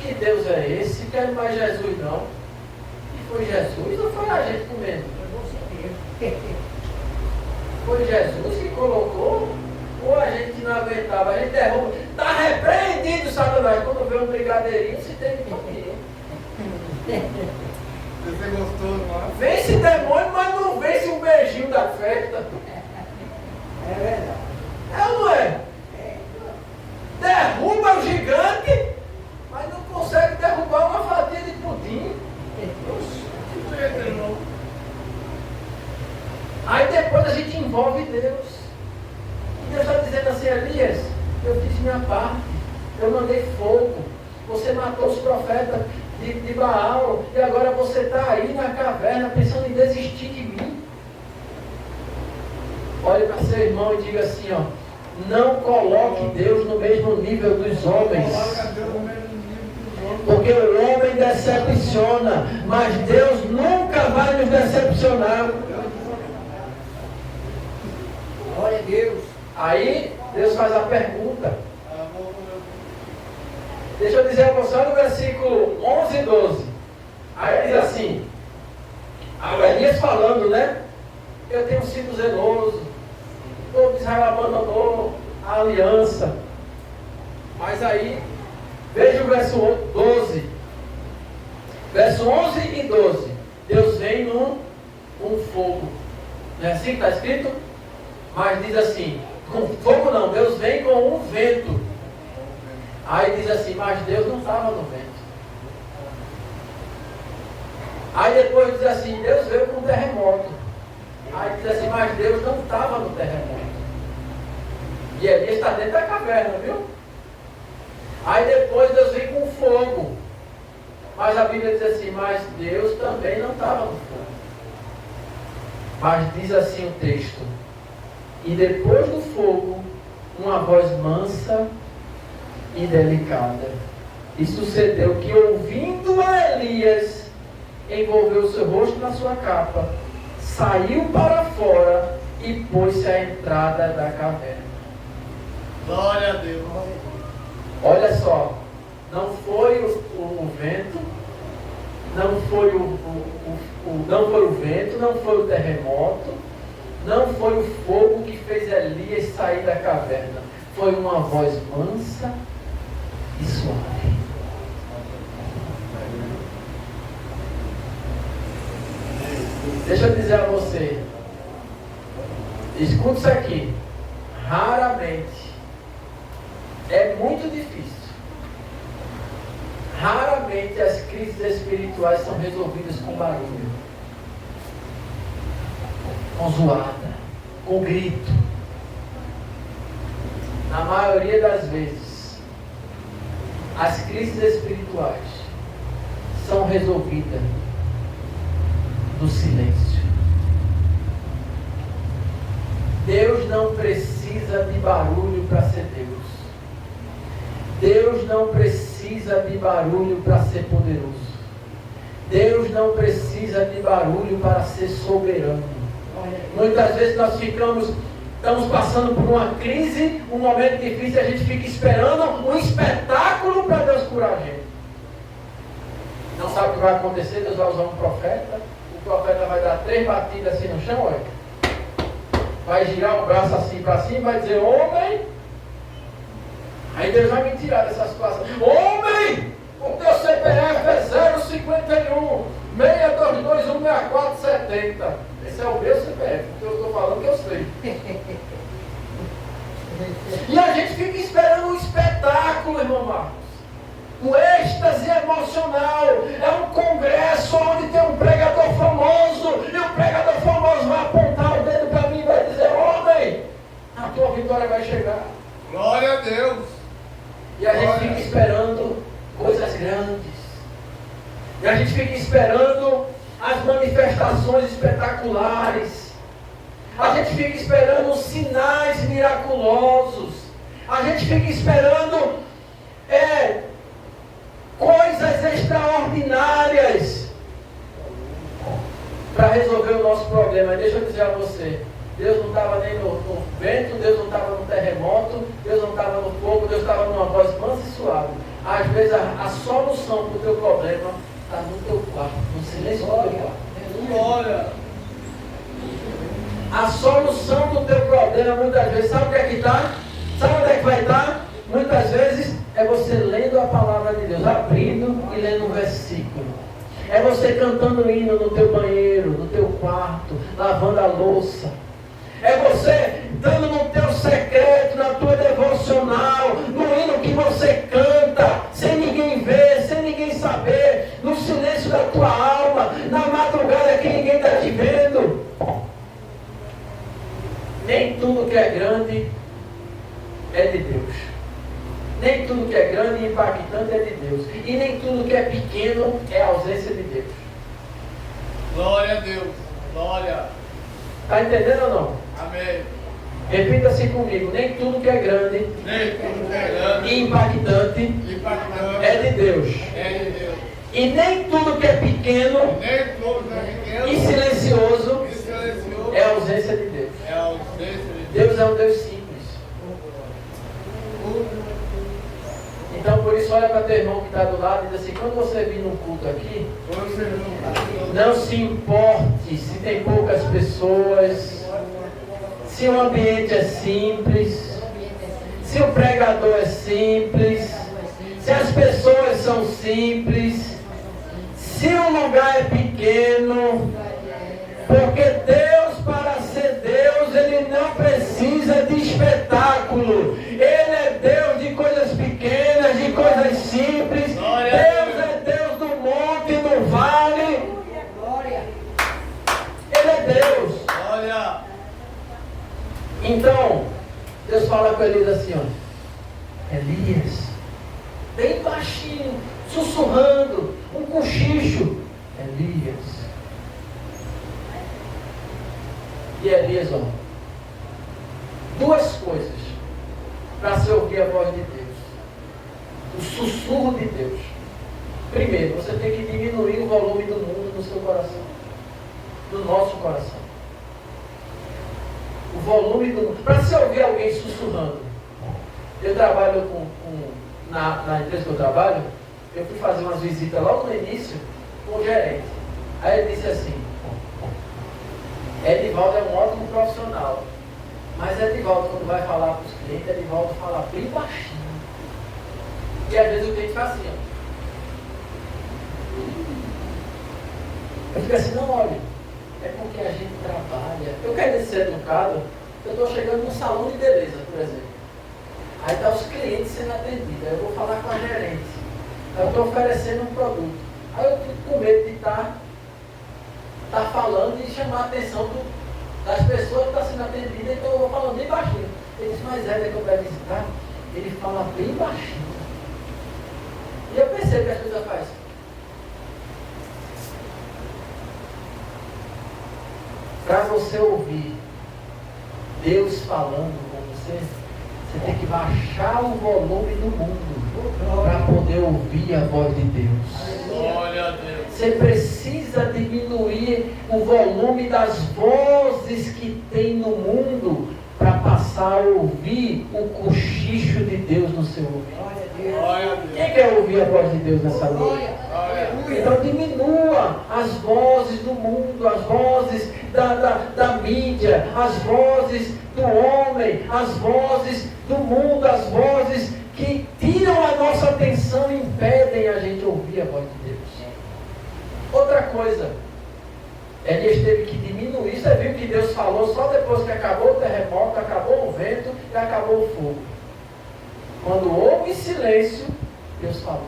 Que Deus é esse? Não quero mais Jesus não. E foi Jesus ou foi a gente comendo? Foi Jesus que colocou? Ou a gente não aguentava? A gente derruba. Está repreendido, Satanás. Quando vê um brigadeirinho, se tem que comer. Você gostou, não é? Vence demônio, mas não vence um beijinho da festa. É verdade. É ou não é? Derruba o gigante, mas não consegue derrubar uma fatia de pudim. Aí depois a gente envolve Deus. E Deus está dizendo assim: Elias, eu fiz minha parte, eu mandei fogo, você matou os profetas de Baal, e agora você está aí na caverna pensando em desistir de mim. Olhe para seu irmão e diga assim, ó: não coloque Deus no mesmo nível dos homens. Porque o homem decepciona, mas Deus nunca vai nos decepcionar. Glória a Deus. Aí Deus faz a pergunta. Deixa eu dizer a você no versículo 11 e 12. Aí diz assim: Elias falando, né? Eu tenho sido zeloso, o povo de Israel abandonou a aliança. Mas aí, veja o verso 12. Verso 11 e 12. Deus vem num fogo. Não é assim que está escrito? Mas diz assim: com fogo não, Deus vem com um vento. Aí diz assim: mas Deus não estava no vento. Aí depois diz assim: Deus veio com um terremoto. Aí diz assim: mas Deus não estava no terremoto. E Elias está dentro da caverna, viu? Aí depois Deus vem com fogo. Mas a Bíblia diz assim: mas Deus também não estava no fogo. Mas diz assim o texto: e depois do fogo, uma voz mansa e delicada. E sucedeu que, ouvindo a Elias, envolveu o seu rosto na sua capa, saiu para fora e pôs-se à entrada da caverna. Glória a Deus. Olha só, não foi o vento, não foi não foi o vento, não foi o terremoto, não foi o fogo que fez Elias sair da caverna. Foi uma voz mansa e suave. Deixa eu dizer a você, escuta isso aqui. Raramente, é muito difícil, raramente as crises espirituais são resolvidas com barulho, com zoada, com grito. Na maioria das vezes, as crises espirituais são resolvidas no silêncio. Deus não precisa de barulho para ser Deus. Deus não precisa de barulho para ser poderoso. Deus não precisa de barulho para ser soberano. Muitas vezes nós estamos passando por uma crise, um momento difícil, a gente fica esperando um espetáculo para Deus curar a gente. Não sabe o que vai acontecer. Deus vai usar um profeta. O profeta vai dar 3 batidas assim no chão, olha. Vai girar o braço assim para cima e vai dizer: homem. Aí Deus vai me tirar dessa situação. Homem, o teu CPF é 051 622 16470. Esse é o meu CPF, que eu estou falando que eu sei. E a gente fica esperando um espetáculo, irmão Marcos. Um êxtase emocional. É um congresso onde tem um pregador famoso. E o pregador famoso vai apontar o dedo para mim e vai dizer: homem, a tua vitória vai chegar. Glória a Deus. E a gente fica esperando coisas grandes. E a gente fica esperando as manifestações espetaculares. A gente fica esperando os sinais miraculosos. A gente fica esperando coisas extraordinárias para resolver o nosso problema. Deixa eu dizer a você: Deus não estava nem no vento, Deus não estava no terremoto, Deus não estava no fogo, Deus estava numa voz mansa e suave. Às vezes a solução para o teu problema está no teu quarto, no silêncio do teu quarto. Glória. vezes, sabe o que é que está? Sabe onde é que vai estar? Muitas vezes é você lendo a palavra de Deus, abrindo e lendo um versículo. É você cantando hino no teu banheiro, no teu quarto, lavando a louça. É você dando no teu secreto, na tua devocional, no hino que você canta, sem ninguém ver, sem ninguém saber, no silêncio da tua alma, na madrugada que ninguém está te vendo. Nem tudo que é grande é de Deus. Nem tudo que é grande e impactante é de Deus. E nem tudo que é pequeno é a ausência de Deus. Glória a Deus. Glória. Está entendendo ou não? Amém. Repita assim comigo. Nem tudo que é grande Nem tudo que é grande e impactante impactante é de Deus. é de Deus. E nem tudo que é pequeno Nem tudo que é pequeno e silencioso e silencioso é a ausência de Deus. é a ausência de Deus. Deus é um Deus simples. Então por isso olha para teu irmão que está do lado e diz assim, quando você vir num culto aqui, não se importe se tem poucas pessoas, se o ambiente é simples, se o pregador é simples, se as pessoas são simples, se o lugar é pequeno, porque Deus, para ser Deus, Ele não precisa de espetáculo. Ele é Deus de coisas pequenas, de coisas simples. Deus é Deus do monte, do vale. Ele é Deus. Glória. Então, Deus fala com Elias assim, ó. Elias, bem baixinho, sussurrando, um cochicho. Elias. E Elias, ó, duas coisas para se ouvir a voz de Deus. O sussurro de Deus. Primeiro, você tem que diminuir o volume do mundo no seu coração. No nosso coração. O volume do mundo. Para se ouvir alguém sussurrando. Eu trabalho na empresa que eu trabalho, eu fui fazer umas visitas logo no início com o gerente. Aí ele disse assim, Edivaldo é um ótimo profissional, mas Edivaldo, quando vai falar para os clientes, Edivaldo fala bem baixinho. E às vezes o cliente faz assim, ó. Eu fico assim, não, olha, é porque a gente trabalha. Eu quero ser educado, eu estou chegando num salão de beleza, por exemplo. Aí está os clientes sendo atendidos, aí eu vou falar com a gerente. Aí eu estou oferecendo um produto. Aí eu fico com medo de estar falando e chamar a atenção das pessoas que estão sendo atendidas, então eu vou falando bem baixinho. Ele disse, mas é que eu quero visitar, ele fala bem baixinho. E eu percebo que as pessoas fazem. Para você ouvir Deus falando com você, você tem que baixar o volume do mundo para poder ouvir a voz de Deus. Glória a Deus. Você precisa diminuir o volume das vozes que tem no mundo para passar a ouvir o cochicho de Deus no seu ouvido. Glória a Deus. Quem quer ouvir a voz de Deus nessa noite? Então diminua as vozes do mundo, as vozes da mídia, as vozes do homem, as vozes do mundo, as vozes que tiram a nossa atenção e impedem a gente ouvir a voz de Deus. Outra coisa, Elias teve que diminuir. Você viu que Deus falou só depois que acabou o terremoto, acabou o vento e acabou o fogo. Quando houve silêncio, Deus falou.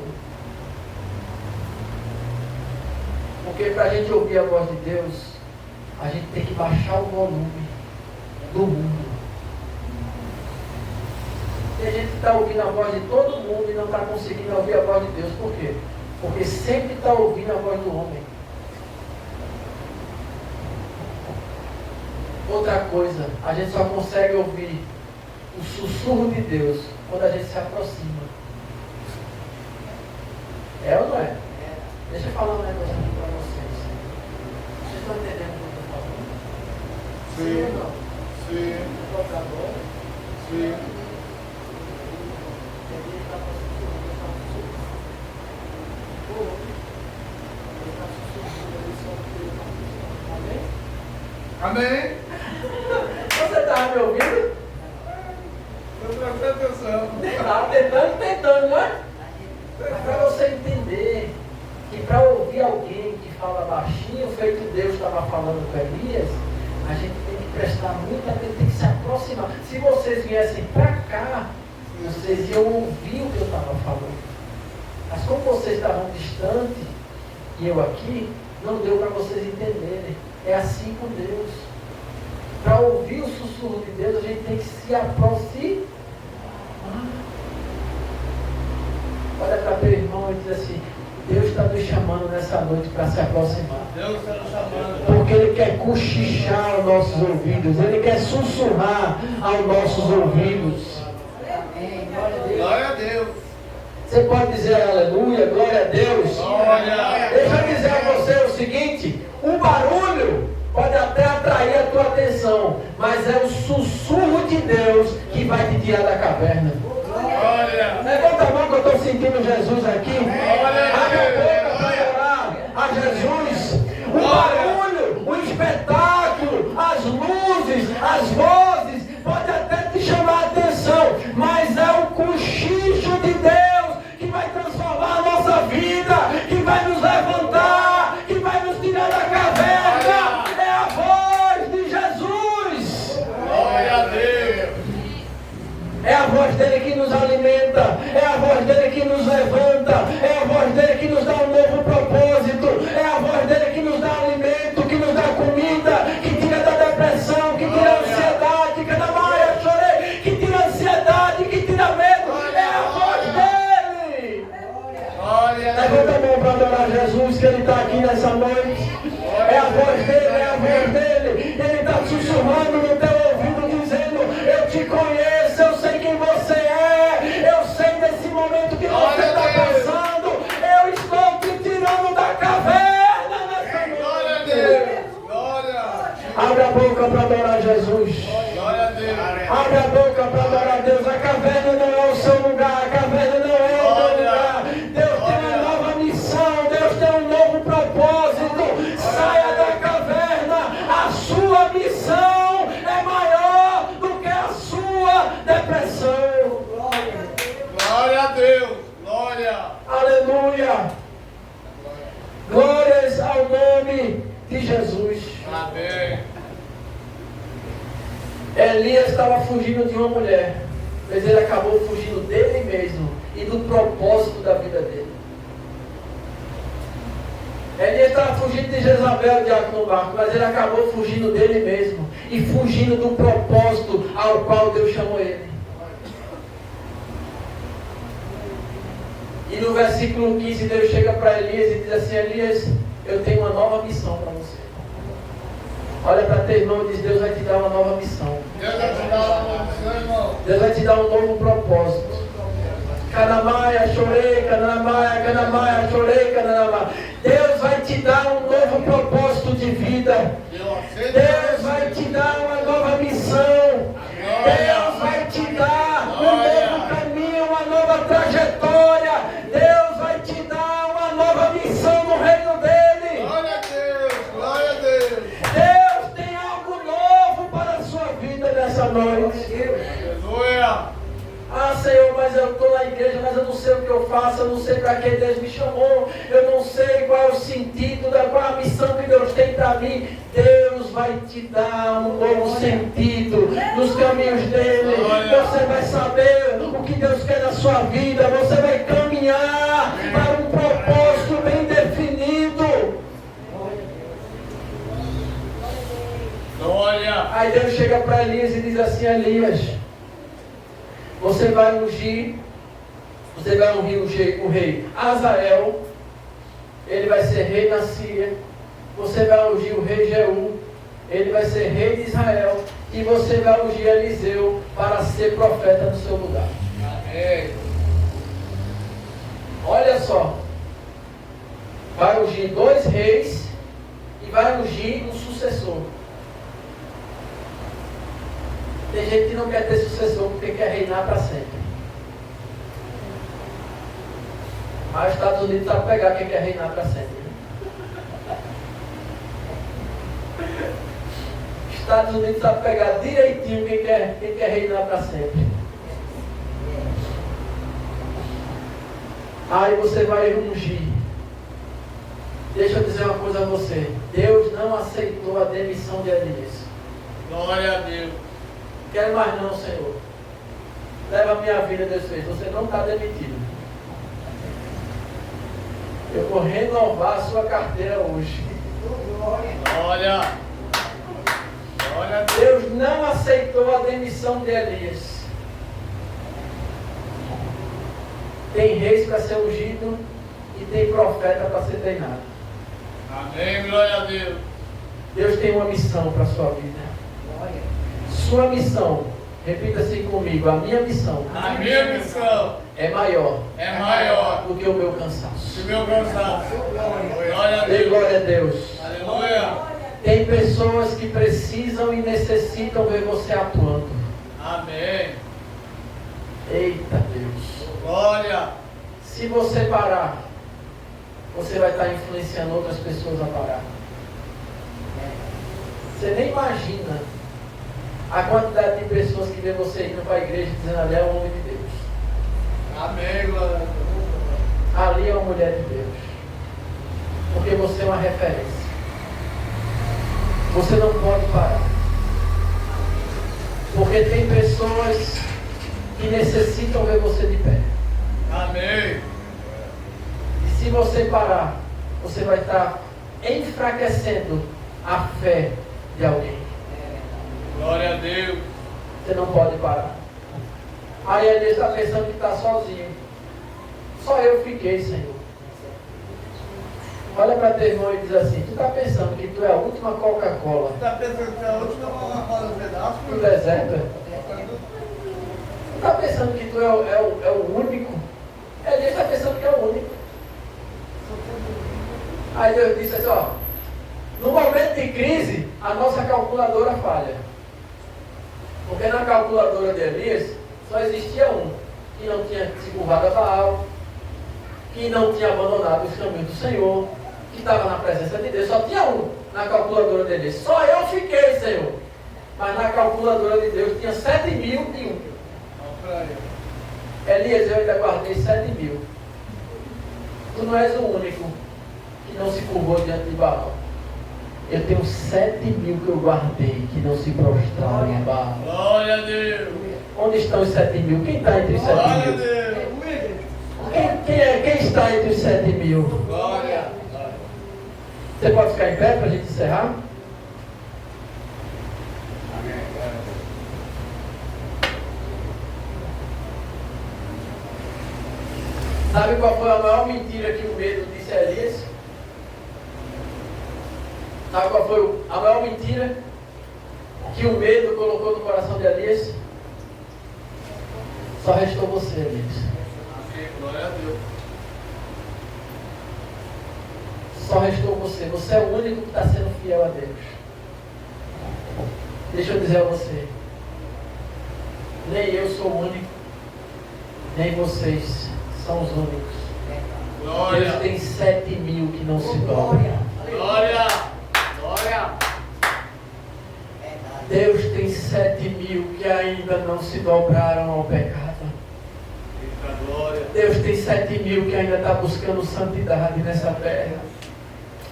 Porque para a gente ouvir a voz de Deus, a gente tem que baixar o volume do mundo. Tem gente que está ouvindo a voz de todo mundo e não está conseguindo ouvir a voz de Deus. Por quê? Porque sempre está ouvindo a voz do homem. Outra coisa, a gente só consegue ouvir o sussurro de Deus quando a gente se aproxima. É ou não é? Deixa eu falar um negócio aqui para vocês. Vocês estão entendendo o que eu estou falando? Sim. Sim ou não? Sim. Toca agora. Sim. Amém? Amém. Você estava me ouvindo? Está tentando, não é? Mas para você entender que para ouvir alguém que fala baixinho, feito Deus estava falando com Elias, a gente tem que prestar muita atenção, tem que se aproximar. Se vocês viessem para cá, vocês iam ouvir o que eu estava falando. Mas como vocês estavam distantes, e eu aqui, não deu para vocês entenderem. É assim com Deus. Para ouvir o sussurro de Deus, a gente tem que se aproximar. Olha para teu irmão e diz assim: Deus está nos chamando nessa noite para se aproximar. Deus está nos chamando. Porque Ele quer cochichar aos nossos ouvidos. Ele quer sussurrar aos nossos ouvidos. Amém. Glória a Deus. Glória a Deus. Você pode dizer aleluia, glória a Deus. Glória. Deixa eu dizer a você o seguinte: o barulho pode até atrair a tua atenção, mas é o sussurro de Deus que vai te tirar da caverna. Glória. Levanta a mão que eu estou sentindo Jesus aqui. Glória. Abre a boca para orar a Jesus. O barulho, o espetáculo, as luzes, as vozes, pode até te chamar a atenção, mas é o cochicho de Deus que vai transformar a nossa vida, que vai nos levantar, que vai nos tirar da caverna. É a voz de Jesus. Glória a Deus. É a voz dele que nos alimenta, é a voz dele que nos levanta, é a voz dele que nos dá um novo propósito, é a voz dele que nos dá alimento, que nos dá comida, que tira da depressão, que tira a ansiedade, que da maia, chorei, que tira a ansiedade, que tira medo, é a voz dele. Glória a Levanta Deus. a mão para adorar Jesus, que ele está aqui nessa noite. É a voz dele, é a voz dele. Ele está sussurrando no teu ouvido, dizendo: eu te conheço, eu sei quem você é, eu sei desse momento que você está passando, eu estou te tirando da caverna nessa Glória a noite. Deus. Glória. Abre a boca para adorar Jesus. Glória a Deus. Abre a boca para adorar a Deus. A caverna não é o seu lugar, a caverna não é o teu lugar. Deus tem uma nova missão, Deus tem um novo propósito. Saia da caverna. A sua missão é maior do que a sua depressão. Glória a Deus. Glória. Aleluia. Glórias ao nome de Jesus. Amém. Elias estava fugindo de uma mulher, mas ele acabou fugindo dele mesmo e do propósito da vida dele. Elias estava fugindo de Jezabel, diácono Marco, mas ele acabou fugindo dele mesmo e fugindo do propósito ao qual Deus chamou ele. E no versículo 15 Deus chega para Elias e diz assim: Elias, eu tenho uma nova missão para você. Olha para teu irmão e diz: Deus vai te dar uma nova missão. Deus vai te dar uma missão, irmão. Deus vai te dar um novo propósito. Canamaia, chorei, canamaia, canamaia, chorei, canamaia. Deus vai te dar um novo propósito de vida. Deus vai te dar uma nova missão. Deus vai te dar um novo caminho, uma nova trajetória. Deus vai te dar uma nova missão no reino dele. Glória a Deus. Glória a Deus. Deus tem algo novo para a sua vida nessa noite. Aleluia. Ah, Senhor, mas eu estou na igreja, mas eu não sei o que eu faço, eu não sei para que Deus me chamou, eu não sei qual é o sentido, qual é a missão que Deus tem para mim. Deus vai te dar um novo sentido nos caminhos dele. Você vai saber o que Deus quer na sua vida, você vai caminhar para um propósito bem definido. Glória. Aí Deus chega para Elias e diz assim: Elias, você vai ungir o rei Azael, ele vai ser rei na Síria. Você vai ungir o rei Jeú, ele vai ser rei de Israel. E você vai ungir Eliseu para ser profeta no seu lugar. Amém. Olha só, vai ungir 2 reis e vai ungir um sucessor. Tem gente que não quer ter sucessor porque quer reinar para sempre. Mas os Estados Unidos sabe pegar quem quer reinar para sempre. Os Estados Unidos, Unidos, sabe pegar direitinho quem quer reinar para sempre. Aí você vai ungir. Deixa eu dizer uma coisa a você. Deus não aceitou a demissão de Elias. Glória a Deus. Quero mais não, Senhor. Leva a minha vida, Deus fez. Você não está demitido. Eu vou renovar a sua carteira hoje. Glória. Glória a Deus. Deus não aceitou a demissão de Elias. Tem reis para ser ungido e tem profeta para ser treinado. Amém. Glória a Deus. Deus tem uma missão para a sua vida. Sua missão, repita assim comigo, a minha missão A minha missão é maior é maior do que o meu cansaço. do meu cansaço. Glória a Dê Deus. glória a Deus. Aleluia. Tem pessoas que precisam e necessitam ver você atuando. Amém. Eita Deus. Glória. Se você parar, você vai estar influenciando outras pessoas a parar. Você nem imagina a quantidade de pessoas que vê você indo para a igreja dizendo ali é o homem de Deus. Amém. Glória a Deus. Ali é uma mulher de Deus. Porque você é uma referência. Você não pode parar. Porque tem pessoas que necessitam ver você de pé. Amém. E se você parar, você vai estar enfraquecendo a fé de alguém. Glória a Deus. Você não pode parar. Aí ele está pensando que está sozinho. Só eu fiquei, Senhor. Olha para teu irmão e diz assim: tu está pensando que tu é a última Coca-Cola Está pensando que a última Coca-Cola do pedaço? do deserto? Tu está pensando que tu é o único? Ele está pensando que é o único. Aí Deus disse assim: ó, no momento de crise, a nossa calculadora falha. Porque na calculadora de Elias só existia um que não tinha se curvado a Baal, que não tinha abandonado os caminhos do Senhor, que estava na presença de Deus. Só tinha um na calculadora de Elias. Só eu fiquei, Senhor. Mas na calculadora de Deus tinha 7.001. Elias, eu ainda guardei 7.000. Tu não és o único que não se curvou diante de Baal. Eu tenho 7.000 que eu guardei, que não se prostraram em Baal. Glória a Deus. Onde estão os 7.000? Quem está entre os 7.000? Glória a Deus. Quem está entre os 7.000? Glória. Você pode ficar em pé para a gente encerrar? Sabe qual foi a maior mentira que o medo disse a Elias? Sabe qual foi a maior mentira que o medo colocou no coração de Elias? Só restou você, Elias. Amém. Glória a Deus. Só restou você. Você é o único que está sendo fiel a Deus. Deixa eu dizer a você. Nem eu sou o único, nem vocês são os únicos. Glória. Deus tem 7.000 que não se dobram. Glória. Glória. Deus tem 7.000 que ainda não se dobraram ao pecado. Eita glória. Deus tem 7.000 que ainda está buscando santidade nessa terra.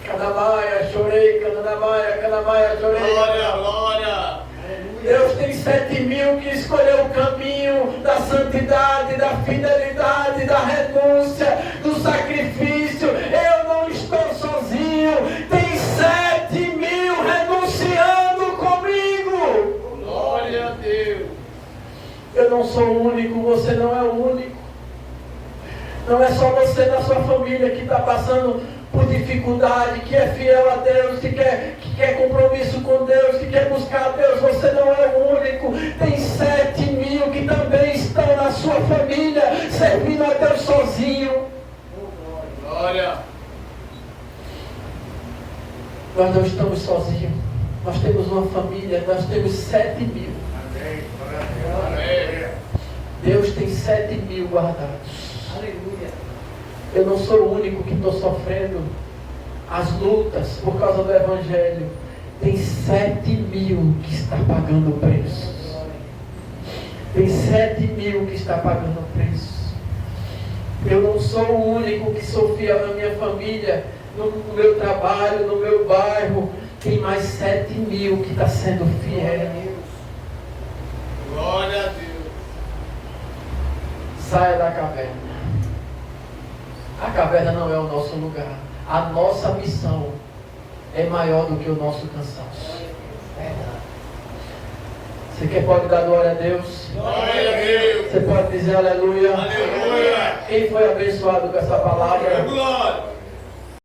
Canamaia, chorei, canamaia, chorei. Glória. Glória. Deus tem 7.000 que escolheu o caminho da santidade, da fidelidade, da renúncia, do sacrifício. Eu não estou sozinho. Tem 7.000 renunciando comigo. Glória a Deus. Eu não sou o único, você não é o único. Não é só você da sua família que está passando por dificuldade, que é fiel a Deus, que quer compromisso com Deus, que quer buscar a Deus. Você não é o único. Tem 7.000 que também estão na sua família, servindo a Deus sozinho. Glória. Nós não estamos sozinhos. Nós temos uma família, nós temos 7.000. Amém. Glória a Deus. Amém. Deus tem 7.000 guardados. Aleluia. Eu não sou o único que estou sofrendo as lutas por causa do Evangelho. Tem 7.000 que está pagando o preço. Tem 7.000 que está pagando o preço. Eu não sou sou o único que sou fiel na minha família, no meu trabalho, no meu bairro. Tem mais 7.000 que está sendo fiel. Glória a Deus. Saia da caverna. A caverna não é o nosso lugar. A nossa missão é maior do que o nosso cansaço. Você pode dar glória a Deus? Glória a Deus. Você pode dizer aleluia? Aleluia. Quem foi abençoado com essa palavra? Glória.